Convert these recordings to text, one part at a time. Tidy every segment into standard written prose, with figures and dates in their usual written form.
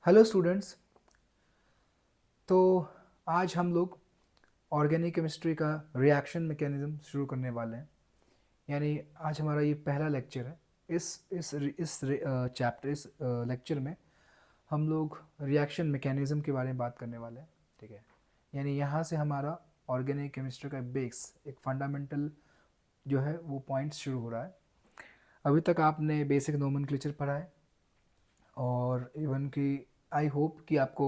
Hello students. तो आज हम लोग ऑर्गेनिक केमिस्ट्री का रिएक्शन मैकेनिज्म शुरू करने वाले हैं। यानी आज हमारा ये पहला लेक्चर है। इस चैप्टर इस लेक्चर में हम लोग रिएक्शन मैकेनिज्म के बारे में बात करने वाले हैं। ठीक है, यानी यहाँ से हमारा ऑर्गेनिक केमिस्ट्री का बेस एक फंडामेंटल जो है वो पॉइंट्स शुरू हो रहा है। अभी तक आपने बेसिक नोमेनक्लेचर पढ़ा है और इवन कि आई होप कि आपको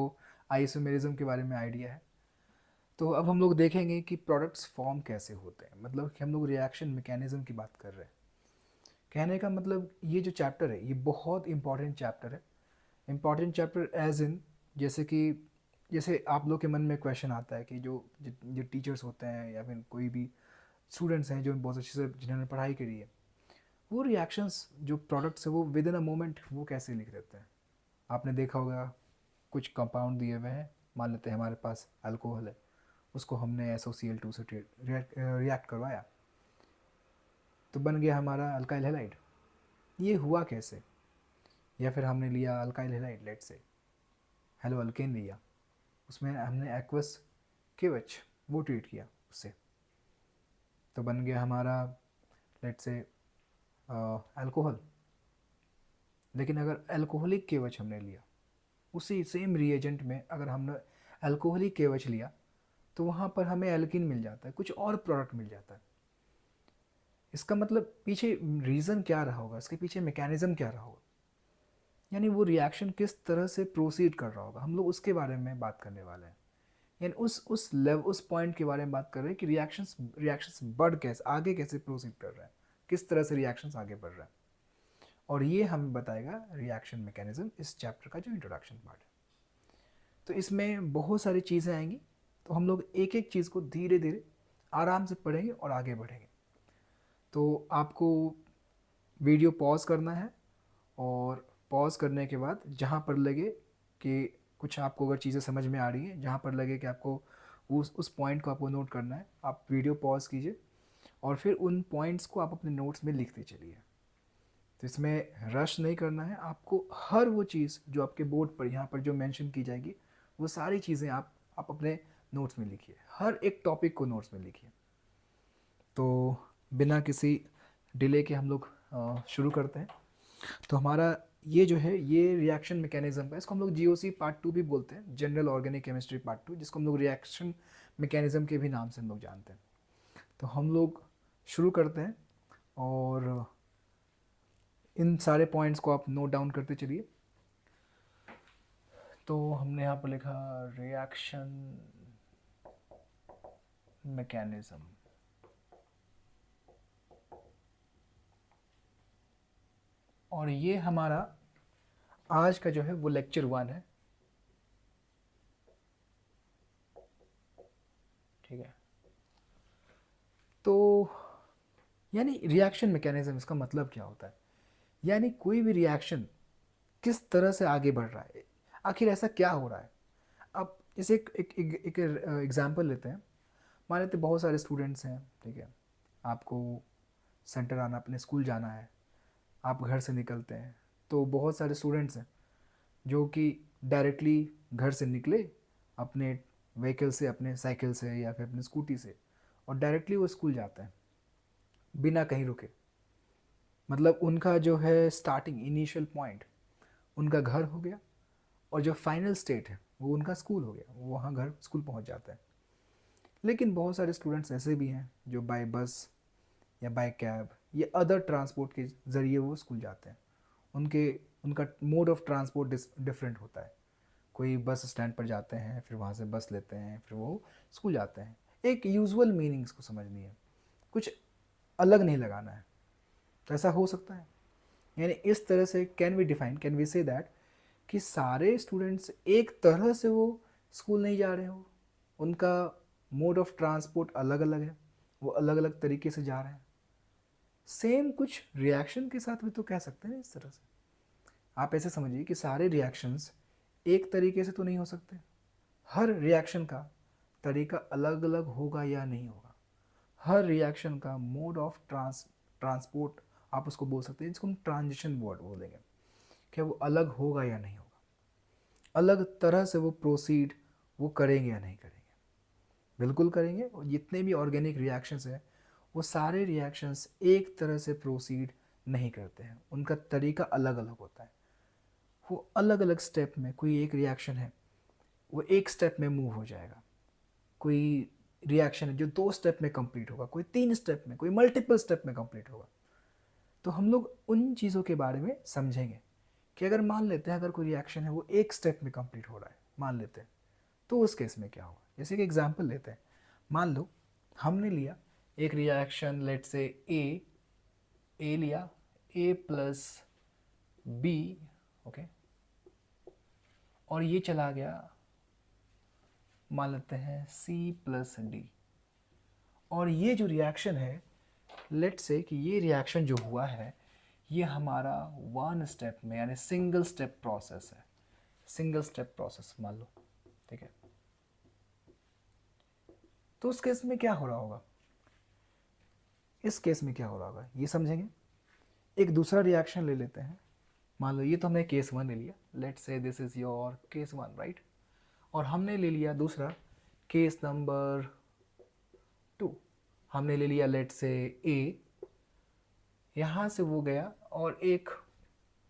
आइसोमेरिज्म के बारे में आइडिया है। तो अब हम लोग देखेंगे कि प्रोडक्ट्स फॉर्म कैसे होते हैं, मतलब कि हम लोग रिएक्शन मैकेनिज्म की बात कर रहे हैं। कहने का मतलब ये जो चैप्टर है ये बहुत इंपॉर्टेंट चैप्टर है। इंपॉर्टेंट चैप्टर एज इन जैसे आप लोग के मन में क्वेश्चन आता है कि जो टीचर्स होते हैं या फिर कोई भी स्टूडेंट्स हैं जो बहुत अच्छे से जिन्होंने पढ़ाई करी है, वो रिएक्शंस जो प्रोडक्ट्स है वो विद इन अ मोमेंट वो कैसे लिख देते हैं। आपने देखा होगा कुछ कंपाउंड दिए हुए हैं, मान लेते हैं हमारे पास अल्कोहल है, उसको हमने SOCl2 से रिएक्ट करवाया तो बन गया हमारा अल्काइल हैलाइड। ये हुआ कैसे? या फिर हमने लिया अल्काइल हैलाइड, लेट से हेलो अल्केन लिया, उसमें हमने एक्वस केवच वो ट्रीट किया उससे, तो बन गया हमारा लेट से अल्कोहल। लेकिन अगर अल्कोहलिक केवच हमने लिया, उसी सेम रिएजेंट में अगर हमने अल्कोहलिक केवच लिया तो वहाँ पर हमें एल्किन मिल जाता है, कुछ और प्रोडक्ट मिल जाता है। इसका मतलब पीछे रीज़न क्या रहा होगा, इसके पीछे मैकेनिज्म क्या रहा होगा, यानी वो रिएक्शन किस तरह से प्रोसीड कर रहा होगा, हम लोग उसके बारे में बात करने वाले हैं। यानी उस पॉइंट के बारे में बात कर रहे हैं कि रिएक्शंस बढ़ कैसे आगे कैसे प्रोसीड कर रहे हैं, किस तरह से रिएक्शंस आगे बढ़ रहे हैं। और ये हमें बताएगा रिएक्शन मैकेनिज्म, इस चैप्टर का जो इंट्रोडक्शन पार्ट है। तो इसमें बहुत सारी चीज़ें आएंगी, तो हम लोग एक एक चीज़ को धीरे धीरे आराम से पढ़ेंगे और आगे बढ़ेंगे। तो आपको वीडियो पॉज करना है और पॉज करने के बाद जहाँ पर लगे कि कुछ आपको अगर चीज़ें समझ में आ रही हैं, जहाँ पर लगे कि आपको उस पॉइंट को आपको नोट करना है, आप वीडियो पॉज कीजिए और फिर उन पॉइंट्स को आप अपने नोट्स में लिखते चलिए। तो इसमें रश नहीं करना है आपको, हर वो चीज़ जो आपके बोर्ड पर यहाँ पर जो मेंशन की जाएगी वो सारी चीज़ें आप अपने नोट्स में लिखिए, हर एक टॉपिक को नोट्स में लिखिए। तो बिना किसी डिले के हम लोग शुरू करते हैं। तो हमारा ये जो है ये रिएक्शन मैकेनिज्म का, इसको हम लोग GOC पार्ट 2 भी बोलते हैं, जनरल ऑर्गेनिक केमिस्ट्री पार्ट 2, जिसको हम लोग रिएक्शन मैकेनिज्म के भी नाम से हम लोग जानते हैं। तो हम लोग शुरू करते हैं और इन सारे पॉइंट्स को आप नोट डाउन करते चलिए। तो हमने यहाँ पर लिखा रिएक्शन मैकेनिज्म, और ये हमारा आज का जो है वो लेक्चर 1 है। ठीक है, तो यानी रिएक्शन मैकेनिज्म, इसका मतलब क्या होता है, यानी कोई भी रिएक्शन किस तरह से आगे बढ़ रहा है, आखिर ऐसा क्या हो रहा है। अब इसे एक एग्जाम्पल लेते हैं। मान लेते बहुत सारे स्टूडेंट्स हैं, ठीक है, आपको सेंटर आना, अपने स्कूल जाना है, आप घर से निकलते हैं तो बहुत सारे स्टूडेंट्स हैं जो कि डायरेक्टली घर से निकले अपने व्हीकल से, अपने साइकिल से या फिर अपने स्कूटी से, और डायरेक्टली वो स्कूल जाते हैं बिना कहीं रुके। मतलब उनका जो है स्टार्टिंग इनिशियल पॉइंट उनका घर हो गया, और जो फाइनल स्टेट है वो उनका स्कूल हो गया, वो वहाँ घर स्कूल पहुँच जाता है। लेकिन बहुत सारे स्टूडेंट्स ऐसे भी हैं जो बाय बस या बाय कैब या अदर ट्रांसपोर्ट के ज़रिए वो स्कूल जाते हैं। उनके उनका मोड ऑफ ट्रांसपोर्ट डिफरेंट होता है। कोई बस स्टैंड पर जाते हैं, फिर वहाँ से बस लेते हैं, फिर वो स्कूल जाते हैं। एक यूजुअल मीनिंग्स को समझनी है, कुछ अलग नहीं लगाना है। तो ऐसा हो सकता है, यानी इस तरह से कैन वी से दैट कि सारे स्टूडेंट्स एक तरह से वो स्कूल नहीं जा रहे हो, उनका मोड ऑफ ट्रांसपोर्ट अलग अलग है, वो अलग अलग तरीके से जा रहे हैं। सेम कुछ रिएक्शन के साथ भी तो कह सकते हैं इस तरह से। आप ऐसे समझिए कि सारे रिएक्शंस एक तरीके से तो नहीं हो सकते, हर रिएक्शन का तरीका अलग अलग होगा या नहीं होगा, हर रिएक्शन का मोड ऑफ ट्रांसपोर्ट आप उसको बोल सकते हैं, जिसको हम ट्रांजिशन वर्ड बोलेंगे, क्या वो अलग होगा या नहीं होगा। अलग तरह से वो प्रोसीड वो करेंगे या नहीं करेंगे? बिल्कुल करेंगे। और जितने भी ऑर्गेनिक रिएक्शंस हैं वो सारे रिएक्शंस एक तरह से प्रोसीड नहीं करते हैं, उनका तरीका अलग अलग होता है। वो अलग अलग स्टेप में, कोई एक रिएक्शन है वो एक स्टेप में मूव हो जाएगा, कोई रिएक्शन है जो 2 स्टेप में कंप्लीट होगा, कोई 3 स्टेप में, कोई मल्टीपल स्टेप में कंप्लीट होगा। तो हम लोग उन चीज़ों के बारे में समझेंगे कि अगर मान लेते हैं अगर कोई रिएक्शन है वो एक स्टेप में कंप्लीट हो रहा है, मान लेते हैं, तो उस केस में क्या होगा। जैसे कि एग्जांपल लेते हैं, मान लो हमने लिया एक रिएक्शन, लेट से ए लिया, ए प्लस बी, ओके, और ये चला गया मान लेते हैं सी प्लस डी। और ये जो रिएक्शन है, लेट से कि ये रिएक्शन जो हुआ है ये हमारा 1 स्टेप में यानी सिंगल स्टेप प्रोसेस है, सिंगल स्टेप प्रोसेस मान लो, ठीक है। तो उस केस में क्या हो रहा होगा, इस केस में क्या हो रहा होगा ये समझेंगे। एक दूसरा रिएक्शन ले लेते हैं, मान लो ये तो हमने केस 1 ले लिया, लेट से this is your case 1, right. और हमने ले लिया दूसरा केस नंबर 2, हमने ले लिया लेट से ए, यहाँ से वो गया और एक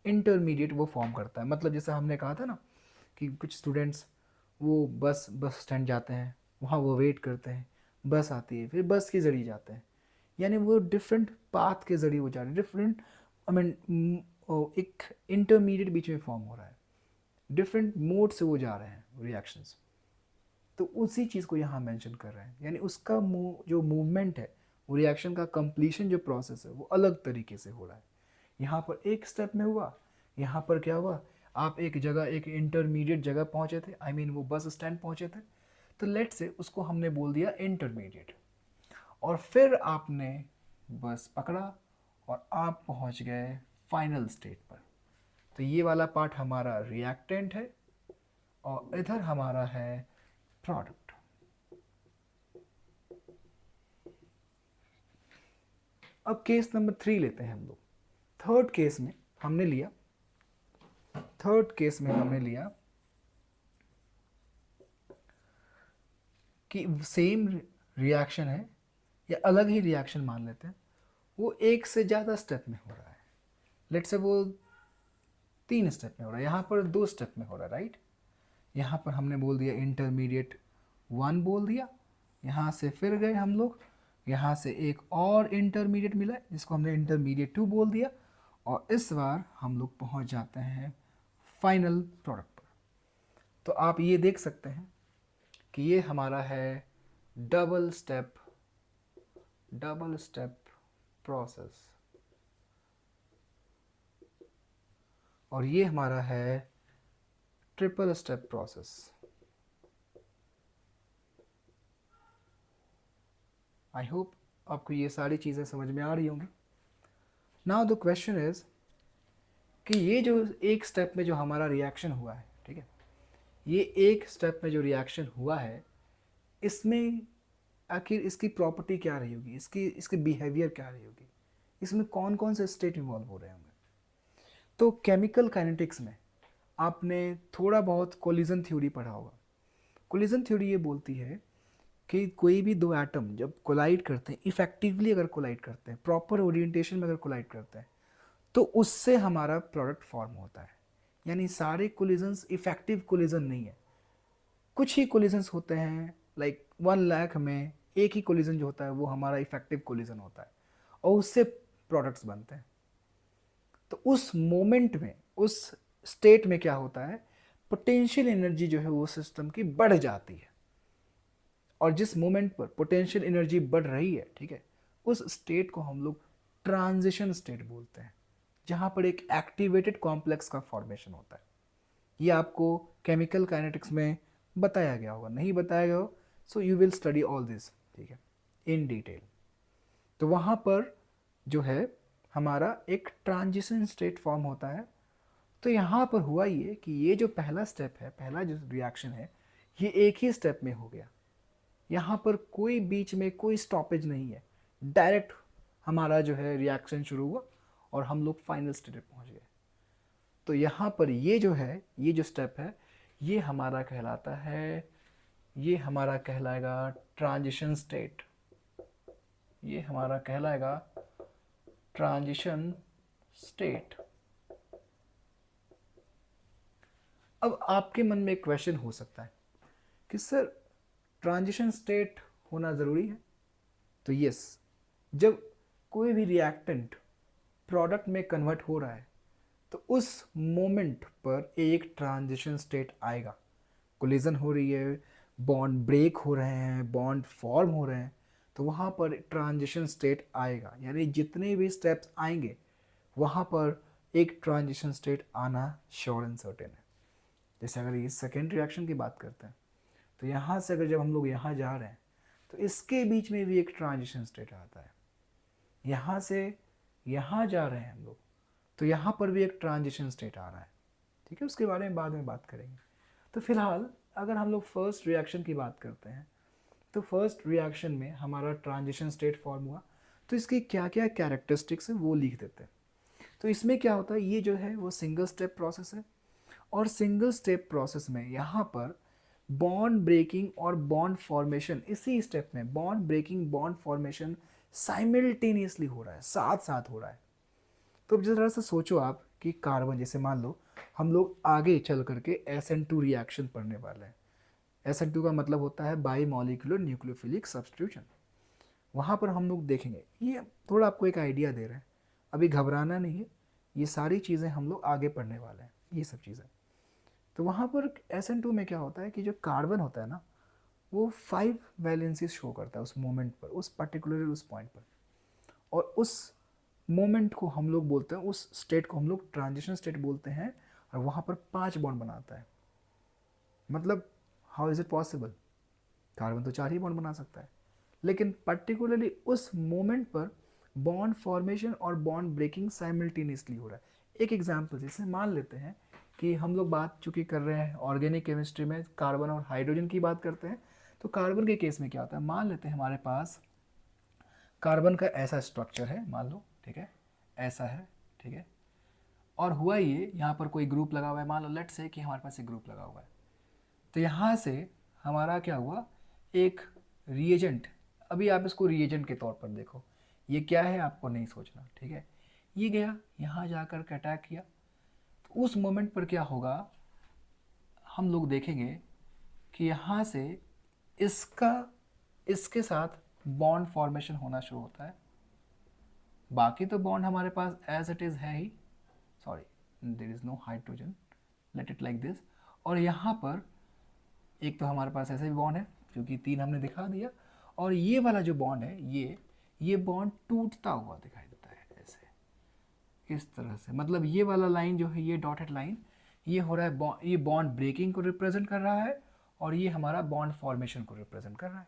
इंटरमीडिएट वो फॉर्म करता है। मतलब जैसे हमने कहा था ना कि कुछ स्टूडेंट्स वो बस स्टैंड जाते हैं, वहाँ वो वेट करते हैं, बस आती है, फिर बस के ज़रिए जाते हैं, यानी वो डिफरेंट पाथ के ज़रिए वो जा रहे हैं, डिफरेंट आई मीन एक इंटरमीडिएट बीच में फॉर्म हो रहा है, डिफरेंट मोड से वो जा रहे हैं रिएक्शंस। तो उसी चीज़ को यहाँ मेंशन कर रहे हैं, यानी उसका जो मूवमेंट है, वो रिएक्शन का कंप्लीशन जो प्रोसेस है वो अलग तरीके से हो रहा है। यहाँ पर एक स्टेप में हुआ, यहाँ पर क्या हुआ, आप एक जगह एक इंटरमीडिएट जगह पहुँचे थे, आई मीन वो बस स्टैंड पहुँचे थे, तो लेट से उसको हमने बोल दिया इंटरमीडिएट। और फिर आपने बस पकड़ा और आप पहुँच गए फाइनल स्टेट पर। तो ये वाला पार्ट हमारा रिएक्टेंट है और इधर हमारा है प्रोडक्ट। अब केस नंबर 3 लेते हैं हम लोग। थर्ड केस में हमने लिया कि सेम रिएक्शन है या अलग ही रिएक्शन मान लेते हैं, वो एक से ज़्यादा स्टेप में हो रहा है। लेट से वो 3 स्टेप में हो रहा है, यहाँ पर 2 स्टेप में हो रहा है, राइट। यहाँ पर हमने बोल दिया इंटरमीडिएट 1 बोल दिया, यहाँ से फिर गए हम लोग, यहाँ से एक और इंटरमीडिएट मिला जिसको हमने इंटरमीडिएट 2 बोल दिया, और इस बार हम लोग पहुँच जाते हैं फाइनल प्रोडक्ट पर। तो आप ये देख सकते हैं कि ये हमारा है डबल स्टेप प्रोसेस, और ये हमारा है triple step process. I hope आपको ये सारी चीज़ें समझ में आ रही होंगी। नाउ द क्वेश्चन इज कि ये जो एक स्टेप में जो हमारा रिएक्शन हुआ है, ठीक है, ये एक स्टेप में जो रिएक्शन हुआ है, इसमें आखिर इसकी प्रॉपर्टी क्या रही होगी, इसकी बिहेवियर क्या रही होगी, इसमें कौन कौन से स्टेट इन्वॉल्व हो रहे होंगे। तो केमिकल काइनेटिक्स में आपने थोड़ा बहुत कोलिजन थ्योरी पढ़ा होगा। कोलिजन थ्योरी ये बोलती है कि कोई भी 2 एटम जब कोलाइड करते हैं, इफेक्टिवली अगर कोलाइड करते हैं, प्रॉपर ओरिएंटेशन में अगर कोलाइड करते हैं, तो उससे हमारा प्रोडक्ट फॉर्म होता है। यानी सारे कोलिजन्स इफेक्टिव कोलिजन नहीं है, कुछ ही कोलिजन्स होते हैं, लाइक 1 लाख में एक ही कोलिजन जो होता है वो हमारा इफेक्टिव कोलिजन होता है, और उससे प्रोडक्ट्स बनते हैं। तो उस मोमेंट में, उस स्टेट में क्या होता है, पोटेंशियल एनर्जी जो है वो सिस्टम की बढ़ जाती है, और जिस मोमेंट पर पोटेंशियल एनर्जी बढ़ रही है, ठीक है, उस स्टेट को हम लोग ट्रांजिशन स्टेट बोलते हैं, जहाँ पर एक एक्टिवेटेड कॉम्प्लेक्स का फॉर्मेशन होता है। ये आपको केमिकल काइनेटिक्स में बताया गया होगा, नहीं बताया गया हो so you will study all this, ठीक है, इन डिटेल। तो वहाँ पर जो है हमारा एक ट्रांजिशन स्टेट फॉर्म होता है। तो यहाँ पर हुआ ये कि ये जो पहला स्टेप है, पहला जो रिएक्शन है, ये एक ही स्टेप में हो गया, यहाँ पर कोई बीच में कोई स्टॉपेज नहीं है, डायरेक्ट हमारा जो है रिएक्शन शुरू हुआ और हम लोग फाइनल स्टेज पे पहुँच गए। तो यहाँ पर ये जो है, ये जो स्टेप है, ये हमारा कहलाता है, ये हमारा कहलाएगा ट्रांजिशन स्टेट, ये हमारा कहलाएगा ट्रांजिशन स्टेट। अब आपके मन में एक क्वेश्चन हो सकता है कि सर ट्रांजिशन स्टेट होना ज़रूरी है? तो यस, जब कोई भी रिएक्टेंट प्रोडक्ट में कन्वर्ट हो रहा है तो उस मोमेंट पर एक ट्रांजिशन स्टेट आएगा। कोलिजन हो रही है, बॉन्ड ब्रेक हो रहे हैं, बॉन्ड फॉर्म हो रहे हैं, तो वहाँ पर ट्रांजिशन स्टेट आएगा। यानी जितने भी स्टेप्स आएंगे वहाँ पर एक ट्रांजिशन स्टेट आना श्योर एंड सर्टेन है। जैसे अगर ये सेकेंड रिएक्शन की बात करते हैं तो यहाँ से अगर जब हम लोग यहाँ जा रहे हैं तो इसके बीच में भी एक ट्रांजिशन स्टेट आता है। यहाँ से यहाँ जा रहे हैं हम लोग तो यहाँ पर भी एक ट्रांजिशन स्टेट आ रहा है। ठीक है, उसके बारे में बाद में बात करेंगे। तो फिलहाल अगर हम लोग फर्स्ट रिएक्शन की बात करते हैं तो फर्स्ट रिएक्शन में हमारा ट्रांजिशन स्टेट फॉर्म हुआ, तो इसकी क्या क्या कैरेक्टरिस्टिक्स है वो लिख देते हैं। तो इसमें क्या होता है, ये जो है वो सिंगल स्टेप प्रोसेस है, और सिंगल स्टेप प्रोसेस में यहाँ पर बॉन्ड ब्रेकिंग और बॉन्ड फॉर्मेशन, इसी स्टेप में bond breaking bond formation simultaneously हो रहा है, साथ साथ हो रहा है। तो अब जरा सा सोचो आप कि कार्बन, जैसे मान लो हम लोग आगे चल करके SN2 रिएक्शन पढ़ने वाले हैं। SN2 का मतलब होता है बाई मॉलिक्यूलर न्यूक्लियोफिलिक सब्स्टिट्यूशन। वहाँ पर हम लोग देखेंगे, ये थोड़ा आपको एक आइडिया दे रहे हैं, अभी घबराना नहीं है, ये सारी चीज़ें हम लोग आगे पढ़ने वाले हैं, ये सब चीज़ें। तो वहाँ पर SN2 में क्या होता है कि जो कार्बन होता है ना, वो 5 वैलेंसीज शो करता है उस मोमेंट पर, उस पर्टिकुलर उस पॉइंट पर, और उस मोमेंट को हम लोग बोलते हैं, उस स्टेट को हम लोग ट्रांजिशन स्टेट बोलते हैं, और वहाँ पर 5 बॉन्ड बनाता है। मतलब how is it possible? Carbon तो 4 ही बॉन्ड बना सकता है, लेकिन पर्टिकुलरली उस मोमेंट पर बॉन्ड फॉर्मेशन और बॉन्ड ब्रेकिंग साइमल्टेनियसली हो रहा है। एक एग्जांपल जैसे मान लेते हैं कि हम लोग बात चूँकि कर रहे हैं ऑर्गेनिक केमिस्ट्री में कार्बन और हाइड्रोजन की बात करते हैं, तो कार्बन के केस में क्या होता है, मान लेते हैं हमारे पास कार्बन का ऐसा स्ट्रक्चर है, मान लो, ठीक है, ऐसा है, ठीक है, और हुआ ये यहाँ पर कोई ग्रुप लगा हुआ है, मान लो लेट्स से कि हमारे पास एक ग्रुप लगा हुआ है, तो यहाँ से हमारा क्या हुआ, एक रिएजेंट, अभी आप इसको रिएजेंट के तौर पर देखो, ये क्या है आपको नहीं सोचना, ठीक है, ये गया यहाँ जाकर के अटैक किया, तो उस मोमेंट पर क्या होगा, हम लोग देखेंगे कि यहाँ से इसके साथ बॉन्ड फॉर्मेशन होना शुरू होता है। बाकी तो बॉन्ड हमारे पास एज इट इज़ है ही, sorry there is no hydrogen, let it like this, और यहाँ पर एक तो हमारे पास ऐसा भी बॉन्ड है क्योंकि 3 हमने दिखा दिया, और ये वाला जो बॉन्ड है ये बॉन्ड टूटता हुआ दिखाई देता है ऐसे, इस तरह से। मतलब ये वाला लाइन जो है, ये डॉटेड लाइन, ये हो रहा है ये बॉन्ड ब्रेकिंग को रिप्रेजेंट कर रहा है, और ये हमारा बॉन्ड फॉर्मेशन को रिप्रेजेंट कर रहा है।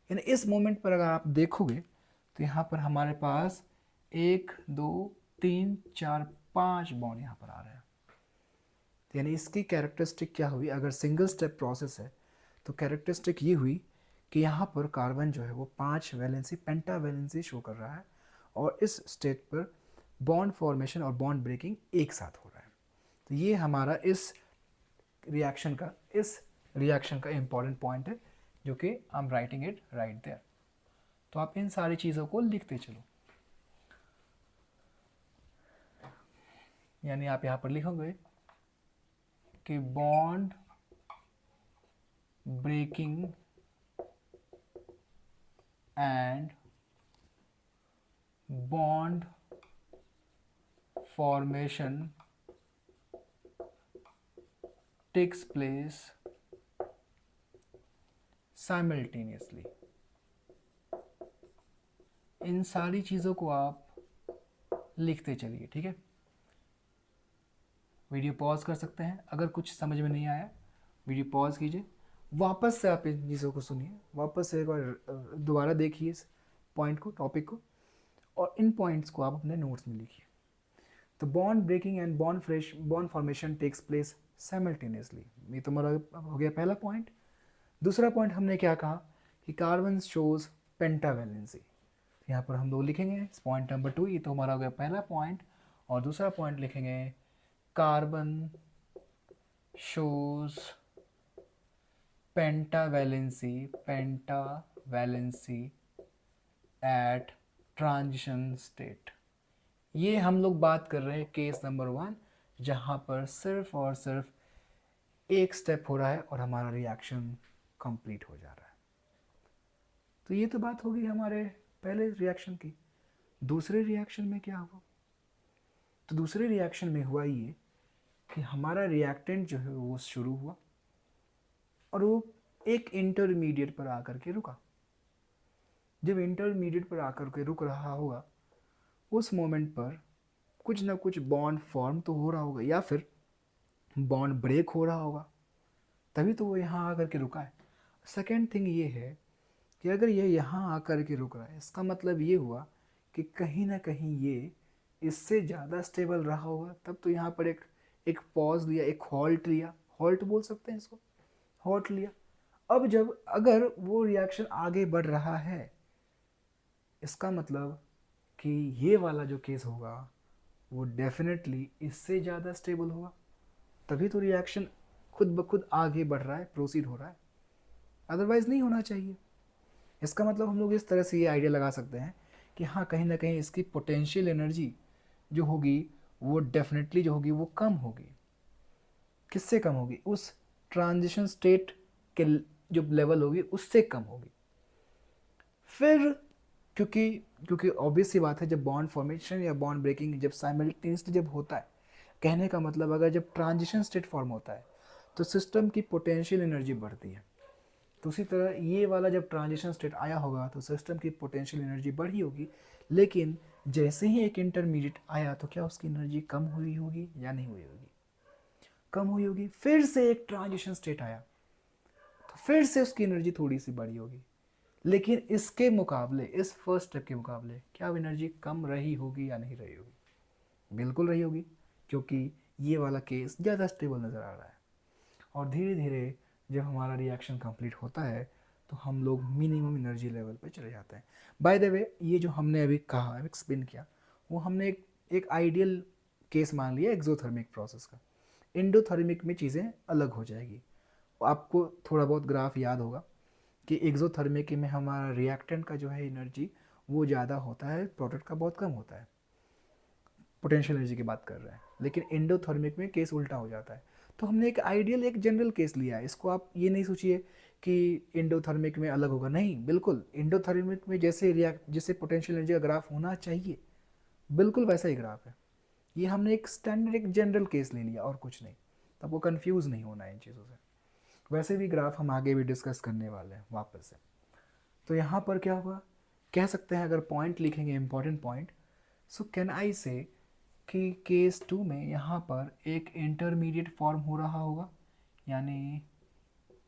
यानी इस मोमेंट पर अगर आप देखोगे तो यहाँ पर हमारे पास 1 2 3 4 5 बॉन्ड यहाँ पर आ रहे हैं। यानी इसकी कैरेक्टरिस्टिक क्या हुई, अगर सिंगल स्टेप प्रोसेस है तो कैरेक्टरिस्टिक ये हुई कि यहाँ पर कार्बन जो है वो 5 वैलेंसी पेंटा वैलेंसी शो कर रहा है, और इस स्टेट पर बॉन्ड फॉर्मेशन और बॉन्ड ब्रेकिंग एक साथ हो रहा है। तो ये हमारा इस रिएक्शन का इम्पॉर्टेंट पॉइंट है, जो कि I am writing it right there. तो आप इन सारी चीज़ों को लिखते चलो, यानी आप यहाँ पर लिखोगे कि bond breaking and bond formation takes place simultaneously. इन सारी चीज़ों को आप लिखते चलिए, ठीक है। वीडियो पॉज कर सकते हैं, अगर कुछ समझ में नहीं आया वीडियो पॉज कीजिए, वापस से आप इन चीज़ों को सुनिए, वापस से एक बार दोबारा देखिए इस पॉइंट को, टॉपिक को, और इन पॉइंट्स को आप अपने नोट्स में लिखिए। तो bond breaking and bond formation takes place simultaneously, ये तो हमारा हो गया पहला पॉइंट। दूसरा पॉइंट हमने क्या कहा कि कार्बन शोज पेंटावैलेंसी, यहाँ पर हम लोग लिखेंगे पॉइंट नंबर 2, ये तो हमारा हो गया पहला पॉइंट, और दूसरा पॉइंट लिखेंगे carbon shows pentavalency at transition state. ये हम लोग बात कर रहे हैं केस नंबर 1, जहाँ पर सिर्फ और सिर्फ एक स्टेप हो रहा है और हमारा रिएक्शन कंप्लीट हो जा रहा है। तो ये तो बात होगी हमारे पहले रिएक्शन की। दूसरे रिएक्शन में क्या हुआ? तो दूसरे रिएक्शन में हुआ ये कि हमारा रिएक्टेंट जो है वो शुरू हुआ और वो एक इंटरमीडिएट पर आकर के रुका। जब इंटरमीडिएट पर आकर के रुक रहा होगा, उस मोमेंट पर कुछ ना कुछ बॉन्ड फॉर्म तो हो रहा होगा या फिर बॉन्ड ब्रेक हो रहा होगा, तभी तो वो यहाँ आकर के रुका है। सेकेंड थिंग ये है कि अगर ये यहाँ आकर के रुक रहा है, इसका मतलब ये हुआ कि कहीं ना कहीं ये इससे ज़्यादा स्टेबल रहा होगा, तब तो यहाँ पर एक पॉज लिया, एक हॉल्ट लिया, हॉल्ट बोल सकते हैं इसको, हॉल्ट लिया। अब जब अगर वो रिएक्शन आगे बढ़ रहा है, इसका मतलब कि ये वाला जो केस होगा वो डेफिनेटली इससे ज़्यादा स्टेबल होगा, तभी तो रिएक्शन खुद ब खुद आगे बढ़ रहा है, प्रोसीड हो रहा है, अदरवाइज़ नहीं होना चाहिए। इसका मतलब हम लोग इस तरह से ये आइडिया लगा सकते हैं कि हाँ, कहीं ना कहीं इसकी पोटेंशियल एनर्जी जो होगी वो डेफिनेटली जो होगी वो कम होगी। किससे कम होगी? उस ट्रांजिशन स्टेट के जो लेवल होगी उससे कम होगी। फिर क्योंकि क्योंकि ऑब्वियस सी बात है, जब बॉन्ड फॉर्मेशन या बॉन्ड ब्रेकिंग जब साइमल्टेनियसली जब होता है, कहने का मतलब अगर जब ट्रांजिशन स्टेट फॉर्म होता है तो सिस्टम की पोटेंशियल एनर्जी बढ़ती है। तो उसी तरह ये वाला जब ट्रांजिशन स्टेट आया होगा तो सिस्टम की पोटेंशियल एनर्जी बढ़ी होगी, लेकिन जैसे ही एक इंटरमीडिएट आया तो क्या उसकी एनर्जी कम हुई होगी या नहीं हुई होगी? कम हुई होगी। फिर से एक ट्रांजिशन स्टेट आया तो फिर से उसकी एनर्जी थोड़ी सी बढ़ी होगी, लेकिन इसके मुकाबले, इस फर्स्ट स्टेप के मुकाबले क्या एनर्जी कम रही होगी या नहीं रही होगी? बिल्कुल रही होगी, क्योंकि ये वाला केस ज़्यादा स्टेबल नज़र आ रहा है। और धीरे धीरे जब हमारा रिएक्शन कंप्लीट होता है तो हम लोग मिनिमम एनर्जी लेवल पे चले जाते हैं। बाय द वे, ये जो हमने अभी कहा, एक्सप्लेन किया, वो हमने एक आइडियल केस मान लिया एक्सोथर्मिक प्रोसेस का। एंडोथर्मिक में चीज़ें अलग हो जाएगी। आपको थोड़ा बहुत ग्राफ याद होगा कि एक्सोथर्मिक में हमारा रिएक्टेंट का जो है एनर्जी वो ज़्यादा होता है, प्रोडक्ट का बहुत कम होता है। पोटेंशियल एनर्जी की बात कर रहे हैं, लेकिन एंडोथर्मिक में केस उल्टा हो जाता है। तो हमने एक आइडियल, एक जनरल केस लिया है। इसको आप ये नहीं सोचिए कि एंडोथर्मिक में अलग होगा, नहीं, बिल्कुल एंडोथर्मिक में जैसे पोटेंशियल एनर्जी का ग्राफ होना चाहिए, बिल्कुल वैसा ही ग्राफ है। ये हमने एक स्टैंडर्ड, एक जनरल केस ले लिया और कुछ नहीं, तब वो कंफ्यूज नहीं होना है इन चीज़ों से। वैसे भी ग्राफ हम आगे भी डिस्कस करने वाले हैं वापस से। तो यहाँ पर क्या हुआ, कह सकते हैं, अगर पॉइंट लिखेंगे, important point, so can I से कि केस 2 में यहाँ पर एक इंटरमीडिएट फॉर्म हो रहा होगा, यानी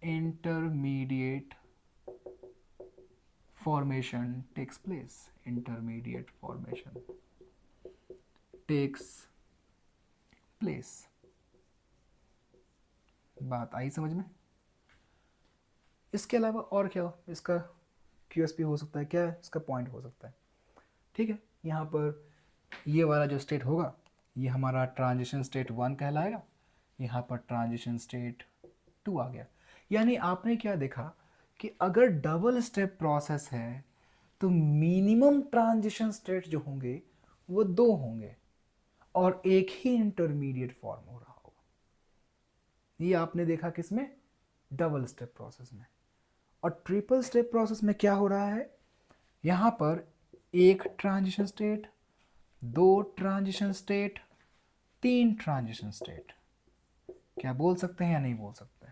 intermediate formation takes place, intermediate formation takes place. बात आई समझ में? इसके अलावा और क्या इसका क्यूएसपी हो सकता है, क्या इसका पॉइंट हो सकता है? ठीक है, यहाँ पर ये वाला जो स्टेट होगा ये हमारा ट्रांजिशन स्टेट 1 कहलाएगा, यहाँ पर ट्रांजिशन स्टेट 2 आ गया। यानी आपने क्या देखा कि अगर डबल स्टेप प्रोसेस है तो मिनिमम ट्रांजिशन स्टेट जो होंगे वो 2 होंगे और एक ही इंटरमीडिएट फॉर्म हो रहा होगा। ये आपने देखा किसमें? डबल स्टेप प्रोसेस में। और ट्रिपल स्टेप प्रोसेस में क्या हो रहा है? यहाँ पर एक transition state, 2 transition state, 3 transition state. क्या बोल सकते हैं या नहीं बोल सकते?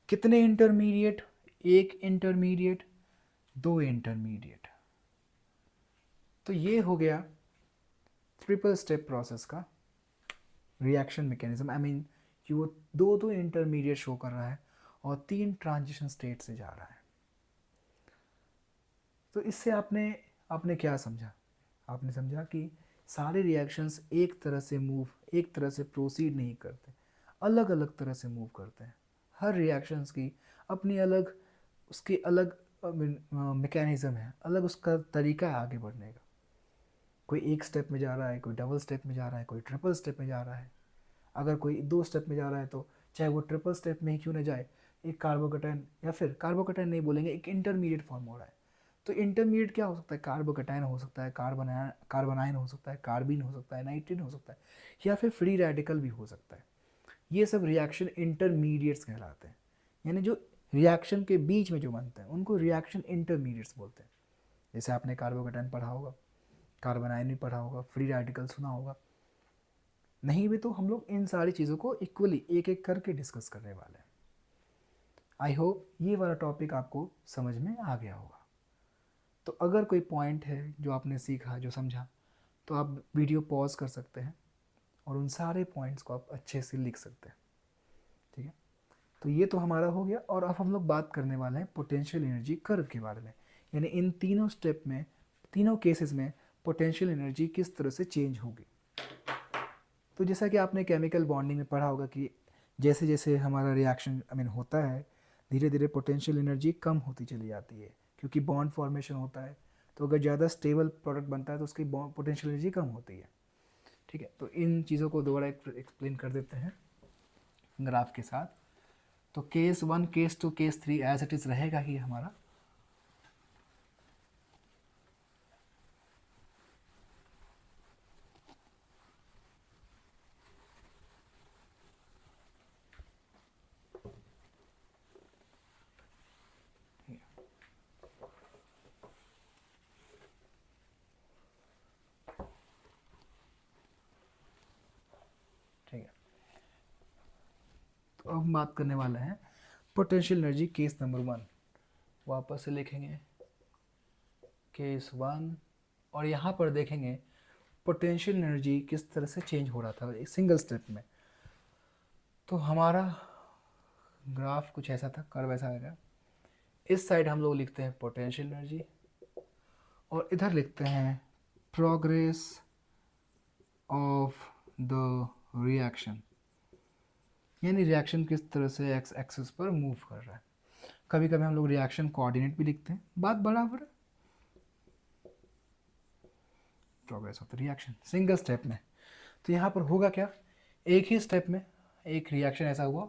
कितने इंटरमीडिएट? एक इंटरमीडिएट, 2 इंटरमीडिएट। तो ये हो गया ट्रिपल स्टेप प्रोसेस का रिएक्शन मैकेनिज्म। आई मीन कि वो 2 इंटरमीडिएट शो कर रहा है और 3 ट्रांजिशन स्टेट से जा रहा है। तो इससे आपने क्या समझा? आपने समझा कि सारे रिएक्शंस एक तरह से एक तरह से प्रोसीड नहीं करते, अलग अलग तरह से मूव करते हैं। हर रिएक्शंस की अपनी अलग, उसकी अलग मैकेनिज्म है, अलग उसका तरीका है आगे बढ़ने का। कोई एक स्टेप में जा रहा है, कोई डबल स्टेप में जा रहा है, कोई ट्रिपल स्टेप में जा रहा है। अगर कोई 2 स्टेप में जा रहा है तो चाहे वो ट्रिपल स्टेप में ही क्यों ना जाए, एक कार्बोकैटायन, या फिर कार्बोकैटायन नहीं बोलेंगे, एक इंटरमीडिएट फॉर्म हो रहा है। तो इंटरमीडिएट क्या हो सकता है? कार्बोकैटायन हो सकता है, कार्बोनाइन हो सकता है, कार्बिन हो सकता है, नाइट्रिन हो सकता है, या फिर फ्री रेडिकल भी हो सकता है। ये सब रिएक्शन इंटरमीडिएट्स कहलाते हैं, यानी जो रिएक्शन के बीच में जो बनते हैं उनको रिएक्शन इंटरमीडिएट्स बोलते हैं। जैसे आपने कार्बोकैटायन पढ़ा होगा, कार्बोनाइन भी पढ़ा होगा, फ्री रेडिकल सुना होगा। नहीं भी तो हम लोग इन सारी चीज़ों को इक्वली एक एक करके डिस्कस करने वाले हैं। आई होप ये वाला टॉपिक आपको समझ में आ गया होगा। तो अगर कोई पॉइंट है जो आपने सीखा, जो समझा, तो आप वीडियो पॉज कर सकते हैं और उन सारे पॉइंट्स को आप अच्छे से लिख सकते हैं। ठीक है, तो ये तो हमारा हो गया। और अब हम लोग बात करने वाले हैं पोटेंशियल एनर्जी कर्व के बारे में, यानी इन तीनों स्टेप में, तीनों केसेस में पोटेंशियल एनर्जी किस तरह से चेंज होगी। तो जैसा कि आपने केमिकल बॉन्डिंग में पढ़ा होगा कि जैसे जैसे हमारा रिएक्शन होता है, धीरे धीरे पोटेंशियल एनर्जी कम होती चली जाती है, क्योंकि बॉन्ड फॉर्मेशन होता है। तो अगर ज़्यादा स्टेबल प्रोडक्ट बनता है तो उसकी पोटेंशियल एनर्जी कम होती है। ठीक है, तो इन चीज़ों को दोबारा एक्सप्लेन कर देते हैं ग्राफ के साथ। तो case 1, case 2, case 3 as it is रहेगा ही हमारा। ठीक है, तो अब हम बात करने वाले हैं पोटेंशियल एनर्जी केस नंबर 1। वापस से लिखेंगे केस 1, और यहाँ पर देखेंगे पोटेंशियल एनर्जी किस तरह से चेंज हो रहा था एक सिंगल स्टेप में। तो हमारा ग्राफ कुछ ऐसा था, कर्व ऐसा आएगा। इस साइड हम लोग लिखते हैं पोटेंशियल एनर्जी, और इधर लिखते हैं प्रोग्रेस ऑफ द रिएक्शन, यानी रिएक्शन किस तरह से एक्स एक्सिस पर मूव कर रहा है। कभी कभी हम लोग रिएक्शन कोऑर्डिनेट भी लिखते हैं, बात बराबर है। Progress of the reaction single step में। तो यहाँ पर होगा क्या, एक ही स्टेप में एक रिएक्शन ऐसा हुआ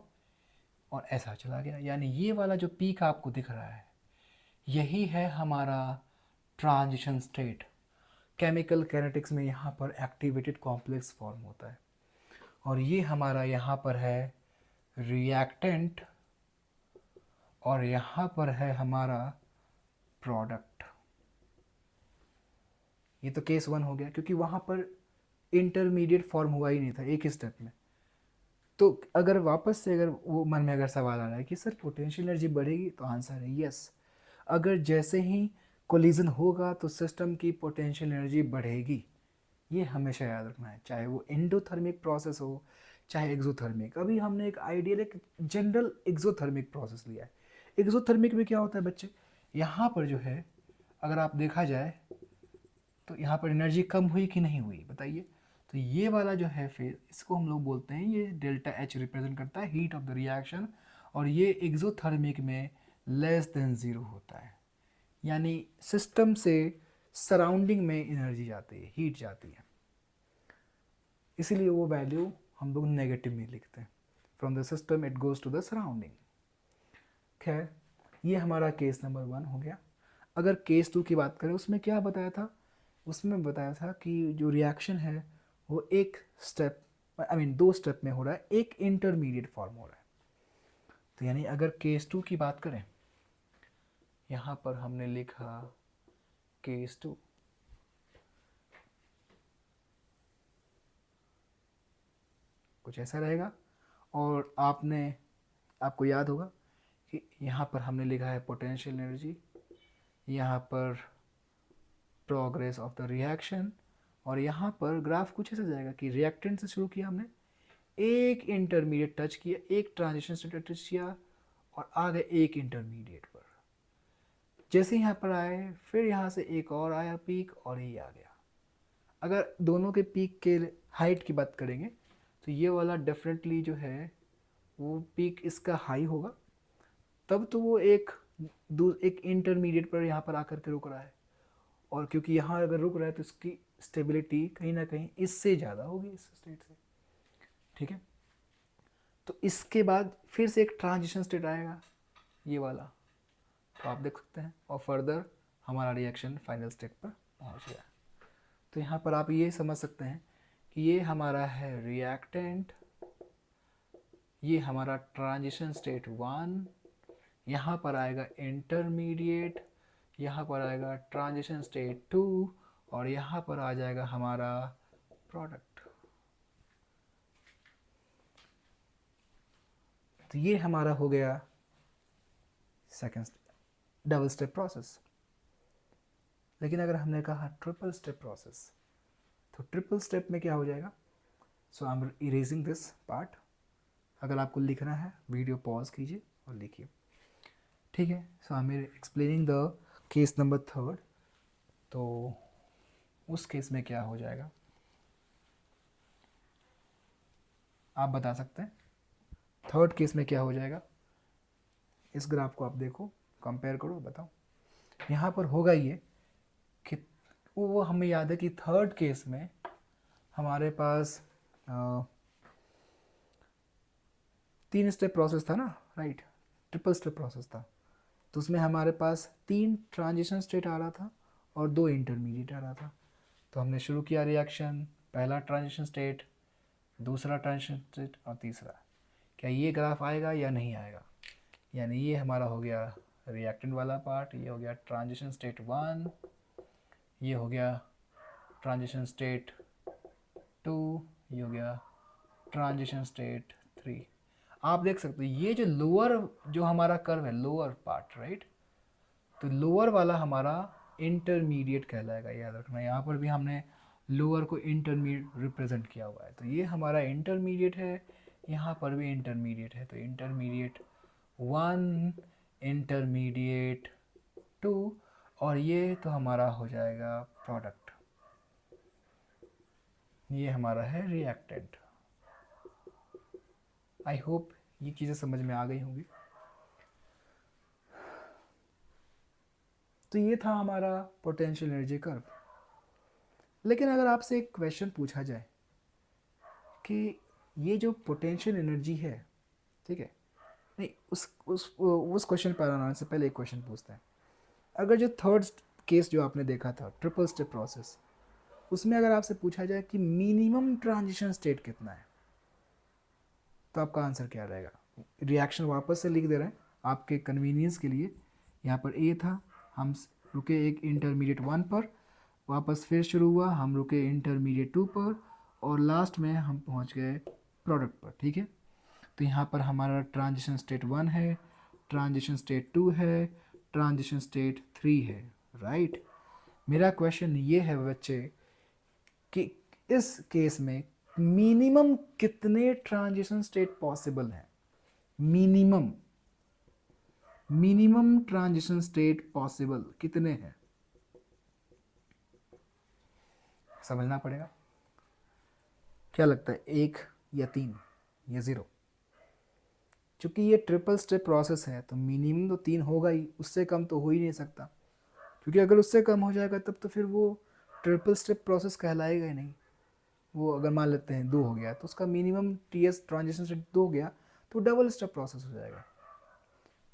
और ऐसा चला गया, यानी ये वाला जो पीक आपको दिख रहा है यही है हमारा ट्रांजिशन स्टेट। केमिकल कैनेटिक्स में यहाँ पर एक्टिवेटेड कॉम्प्लेक्स फॉर्म होता है, और ये हमारा यहाँ पर है रिएक्टेंट, और यहाँ पर है हमारा प्रोडक्ट। ये तो केस 1 हो गया, क्योंकि वहाँ पर इंटरमीडिएट फॉर्म हुआ ही नहीं था एक ही स्टेप में। तो अगर वापस से अगर वो मन में अगर सवाल आ रहा है कि सर पोटेंशियल एनर्जी बढ़ेगी, तो आंसर है यस। अगर जैसे ही कोलिजन होगा तो सिस्टम की पोटेंशियल एनर्जी बढ़ेगी, ये हमेशा याद रखना है, चाहे वो एंडोथर्मिक प्रोसेस हो चाहे एक्सोथर्मिक। अभी हमने एक आइडियल, एक जनरल एक्सोथर्मिक प्रोसेस लिया है। एक्सोथर्मिक में क्या होता है बच्चे, यहाँ पर जो है अगर आप देखा जाए तो यहाँ पर एनर्जी कम हुई कि नहीं हुई, बताइए। तो ये वाला जो है फेज, इसको हम लोग बोलते हैं, ये डेल्टा एच रिप्रेजेंट करता है हीट ऑफ द रिएक्शन, और ये एक्सोथर्मिक में लेस देन 0 होता है, यानी सिस्टम से सराउंडिंग में एनर्जी जाती है, हीट जाती है, इसीलिए वो वैल्यू हम लोग नेगेटिव में लिखते हैं। From the system it goes to the surrounding. खैर, ये हमारा केस नंबर 1 हो गया। अगर केस 2 की बात करें, उसमें क्या बताया था, उसमें बताया था कि जो रिएक्शन है वो एक स्टेप, दो स्टेप में हो रहा है, एक इंटरमीडिएट फॉर्म हो रहा है। तो यानी अगर केस 2 की बात करें, यहाँ पर हमने लिखा केस 2, कुछ ऐसा रहेगा। और आपको याद होगा कि यहाँ पर हमने लिखा है पोटेंशियल एनर्जी, यहाँ पर प्रोग्रेस ऑफ द रिएक्शन, और यहाँ पर ग्राफ कुछ ऐसा जाएगा कि रिएक्टेंट से शुरू किया हमने, एक इंटरमीडिएट टच किया, एक ट्रांजिशन स्टेट टच किया, और आ गए एक इंटरमीडिएट पर। जैसे यहाँ पर आए, फिर यहाँ से एक और आया पीक, और ये आ गया। अगर दोनों के पीक के हाइट की बात करेंगे तो ये वाला डेफिनेटली जो है वो पीक इसका हाई होगा, तब तो वो एक इंटरमीडिएट पर यहाँ पर आकर के रुक रहा है, और क्योंकि यहाँ अगर रुक रहा है तो इसकी स्टेबिलिटी कहीं ना कहीं इससे ज़्यादा होगी इस स्टेट से। ठीक है, तो इसके बाद फिर से एक ट्रांजिशन स्टेट आएगा, ये वाला, तो आप देख सकते हैं, और फर्दर हमारा रिएक्शन फाइनल स्टेट पर पहुंच गया। तो यहाँ पर आप ये समझ सकते हैं कि ये हमारा है रिएक्टेंट, ये हमारा ट्रांजिशन स्टेट 1, यहाँ पर आएगा इंटरमीडिएट, यहाँ पर आएगा ट्रांजिशन स्टेट 2, और यहाँ पर आ जाएगा हमारा प्रोडक्ट। तो ये हमारा हो गया सेकेंड डबल स्टेप प्रोसेस। लेकिन अगर हमने कहा ट्रिपल स्टेप प्रोसेस, तो ट्रिपल स्टेप में क्या हो जाएगा? So I am erasing this part. अगर आपको लिखना है वीडियो पॉज कीजिए और लिखिए, ठीक है। So I am explaining the case number 3। तो उस केस में क्या हो जाएगा आप बता सकते हैं? थर्ड केस में क्या हो जाएगा? इस ग्राफ को आप देखो, कंपेयर करो, बताओ। यहाँ पर होगा ये कि वो हमें याद है कि थर्ड केस में हमारे पास 3 स्टेप प्रोसेस था ना, राइट? ट्रिपल स्टेप प्रोसेस था। तो उसमें हमारे पास 3 ट्रांजिशन स्टेट आ रहा था और 2 इंटरमीडिएट आ रहा था। तो हमने शुरू किया रिएक्शन, पहला ट्रांजिशन स्टेट, दूसरा ट्रांजिशन स्टेट और तीसरा। क्या ये ग्राफ आएगा या नहीं आएगा? यानी ये हमारा हो गया रिएक्टेंट वाला पार्ट, ये हो गया ट्रांजिशन स्टेट 1, ये हो गया ट्रांजिशन स्टेट 2, ये हो गया ट्रांजिशन स्टेट 3। आप देख सकते हो ये जो लोअर जो हमारा कर्व है, लोअर पार्ट, राइट? तो लोअर वाला हमारा इंटरमीडिएट कहलाएगा, याद रखना। यहाँ पर भी हमने लोअर को इंटरमीडिएट रिप्रेजेंट किया हुआ है, तो ये हमारा इंटरमीडिएट है, यहाँ पर भी इंटरमीडिएट है। तो इंटरमीडिएट 1, इंटरमीडिएट 2, और ये तो हमारा हो जाएगा प्रोडक्ट। ये हमारा है रिएक्टेंट। आई होप ये चीज़ें समझ में आ गई होंगी। तो ये था हमारा पोटेंशियल एनर्जी कर्व। लेकिन अगर आपसे एक क्वेश्चन पूछा जाए कि ये जो पोटेंशियल एनर्जी है, ठीक है, नहीं, उस क्वेश्चन पर आने से पहले एक क्वेश्चन पूछते हैं। अगर जो थर्ड केस जो आपने देखा था, ट्रिपल स्टेप प्रोसेस, उसमें अगर आपसे पूछा जाए कि मिनिमम ट्रांजिशन स्टेट कितना है, तो आपका आंसर क्या रहेगा? रिएक्शन वापस से लिख दे रहे हैं आपके कन्वीनियंस के लिए। यहाँ पर ए था, हम रुके एक इंटरमीडिएट 1 पर, वापस फिर शुरू हुआ, हम रुके इंटरमीडिएट 2 पर, और लास्ट में हम पहुँच गए प्रोडक्ट पर, ठीक है। तो यहाँ पर हमारा ट्रांजिशन स्टेट 1 है, ट्रांजिशन स्टेट 2 है, ट्रांजिशन स्टेट 3 है, राइट? मेरा क्वेश्चन ये है बच्चे कि इस केस में मिनिमम कितने ट्रांजिशन स्टेट पॉसिबल हैं? मिनिमम ट्रांजिशन स्टेट पॉसिबल कितने हैं? समझना पड़ेगा। क्या लगता है, 1 या 3 या 0? क्योंकि ये ट्रिपल स्टेप प्रोसेस है तो मिनिमम तो 3 होगा ही, उससे कम तो हो ही नहीं सकता। क्योंकि अगर उससे कम हो जाएगा तब तो फिर वो ट्रिपल स्टेप प्रोसेस कहलाएगा ही नहीं। वो अगर मान लेते हैं 2 हो गया तो उसका मिनिमम TS ट्रांजिशन स्टेट 2 हो गया तो डबल स्टेप प्रोसेस हो जाएगा।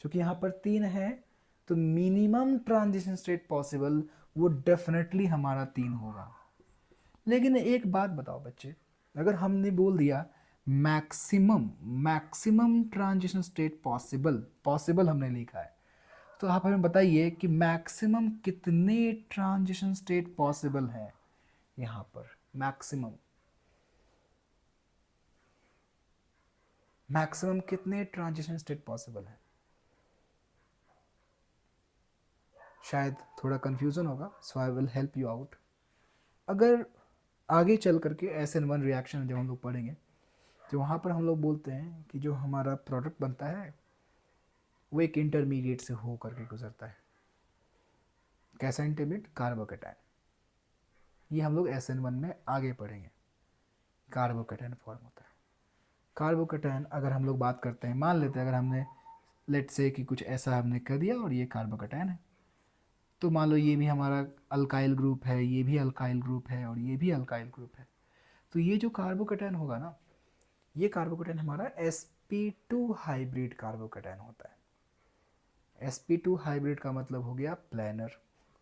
क्योंकि यहाँ पर 3 है तो मिनिमम ट्रांजिशन स्टेट पॉसिबल वो डेफिनेटली हमारा 3 होगा। लेकिन एक बात बताओ बच्चे, अगर हमने बोल दिया मैक्सिमम ट्रांजिशन स्टेट पॉसिबल हमने लिखा है, तो आप हमें बताइए कि मैक्सिमम कितने ट्रांजिशन स्टेट पॉसिबल है? यहाँ पर मैक्सिमम कितने ट्रांजिशन स्टेट पॉसिबल है? शायद थोड़ा कंफ्यूजन होगा, so I will help you out. अगर आगे चल करके SN1 रिएक्शन जब हम लोग पढ़ेंगे तो वहाँ पर हम लोग बोलते हैं कि जो हमारा प्रोडक्ट बनता है वो एक इंटरमीडिएट से हो करके गुजरता है। कैसा इंटरमीडिएट? कार्बोकैटायन। ये हम लोग SN1 में आगे पढ़ेंगे। कार्बोकैटायन फॉर्म होता है। कार्बोकैटायन अगर हम लोग बात करते हैं, मान लेते हैं अगर हमने लेट से कि कुछ ऐसा हमने कर दिया और ये कार्बोकैटायन है, तो मान लो ये भी हमारा अल्काइल ग्रुप है, ये भी अल्काइल ग्रुप है और ये भी अल्काइल ग्रुप है। तो ये जो कार्बोकैटायन होगा ना, ये कार्बोकैटायन हमारा sp2 हाइब्रिड कार्बोकेटायन होता है। sp2 हाइब्रिड का मतलब हो गया प्लेनर,